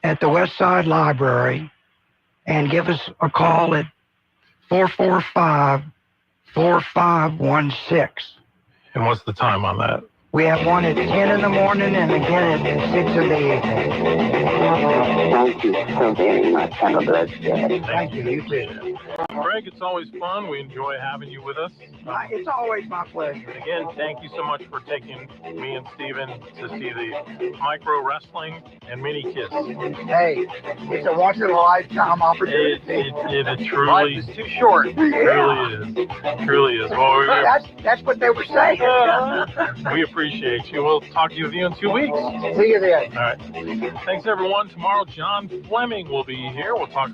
at the West Side Library. And give us a call at 445-4516. And what's the time on that? We have one at 10 in the morning and again at 6 in the evening. Thank you so very much. Have a blessed day. Thank you. You too. Greg, it's always fun. We enjoy having you with us. It's always my pleasure. Again, thank you so much for taking me and Steven to see the micro wrestling and mini kiss. Hey, it's a once-in-a-lifetime opportunity. It truly Life is too short. Truly is. Well, That's what they were saying. we appreciate you. We'll talk to you in 2 weeks. See you then. All right. Thanks, everyone. Tomorrow, John Fleming will be here. We'll talk